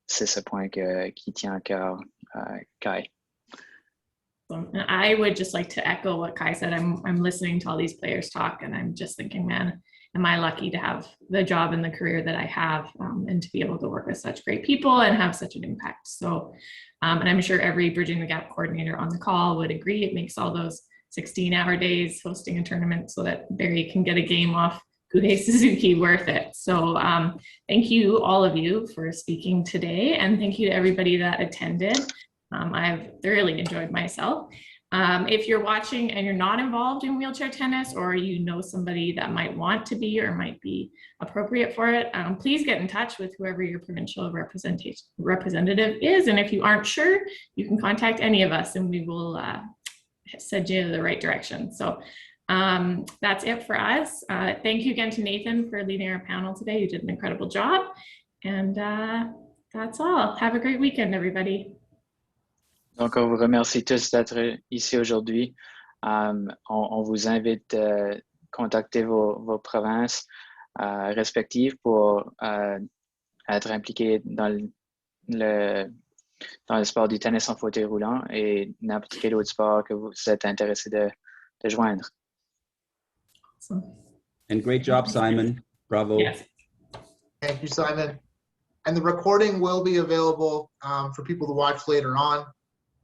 c'est ce point qui tient à cœur Kai. And I would just like to echo what Kai said. I'm listening to all these players talk, and I'm just thinking, man, am I lucky to have the job and the career that I have, and to be able to work with such great people and have such an impact. So, and I'm sure every Bridging the Gap coordinator on the call would agree. It makes all those 16-hour days hosting a tournament so that Barry can get a game off Kuhei Suzuki worth it. So thank you, all of you, for speaking today, and thank you to everybody that attended. I've thoroughly enjoyed myself. If you're watching and you're not involved in wheelchair tennis, or you know somebody that might want to be or might be appropriate for it, please get in touch with whoever your provincial representative is. And if you aren't sure, you can contact any of us and we will send you in the right direction. So that's it for us. Thank you again to Nathan for leading our panel today. You did an incredible job. And that's all. Have a great weekend, everybody. Donc, on vous remercie tous d'être ici aujourd'hui. On vous invite à contacter vos provinces respectives pour être impliqués dans le sport du tennis en fauteuil roulant et n'importe quel autre sport que vous êtes intéressé de joindre. Awesome. And great job, Simon. Bravo. Yes. Thank you, Simon. And the recording will be available for people to watch later on.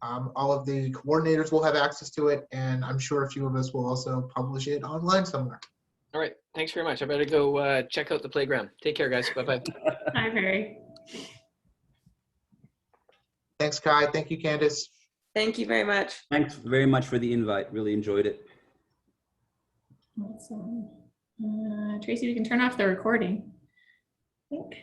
All of the coordinators will have access to it, and I'm sure a few of us will also publish it online somewhere. All right. Thanks very much. I better go check out the playground. Take care, guys. Bye-bye. Hi, Barry. Thanks, Kai. Thank you, Candice. Thank you very much. Thanks very much for the invite. Really enjoyed it. Awesome. Tracy, we can turn off the recording, I think.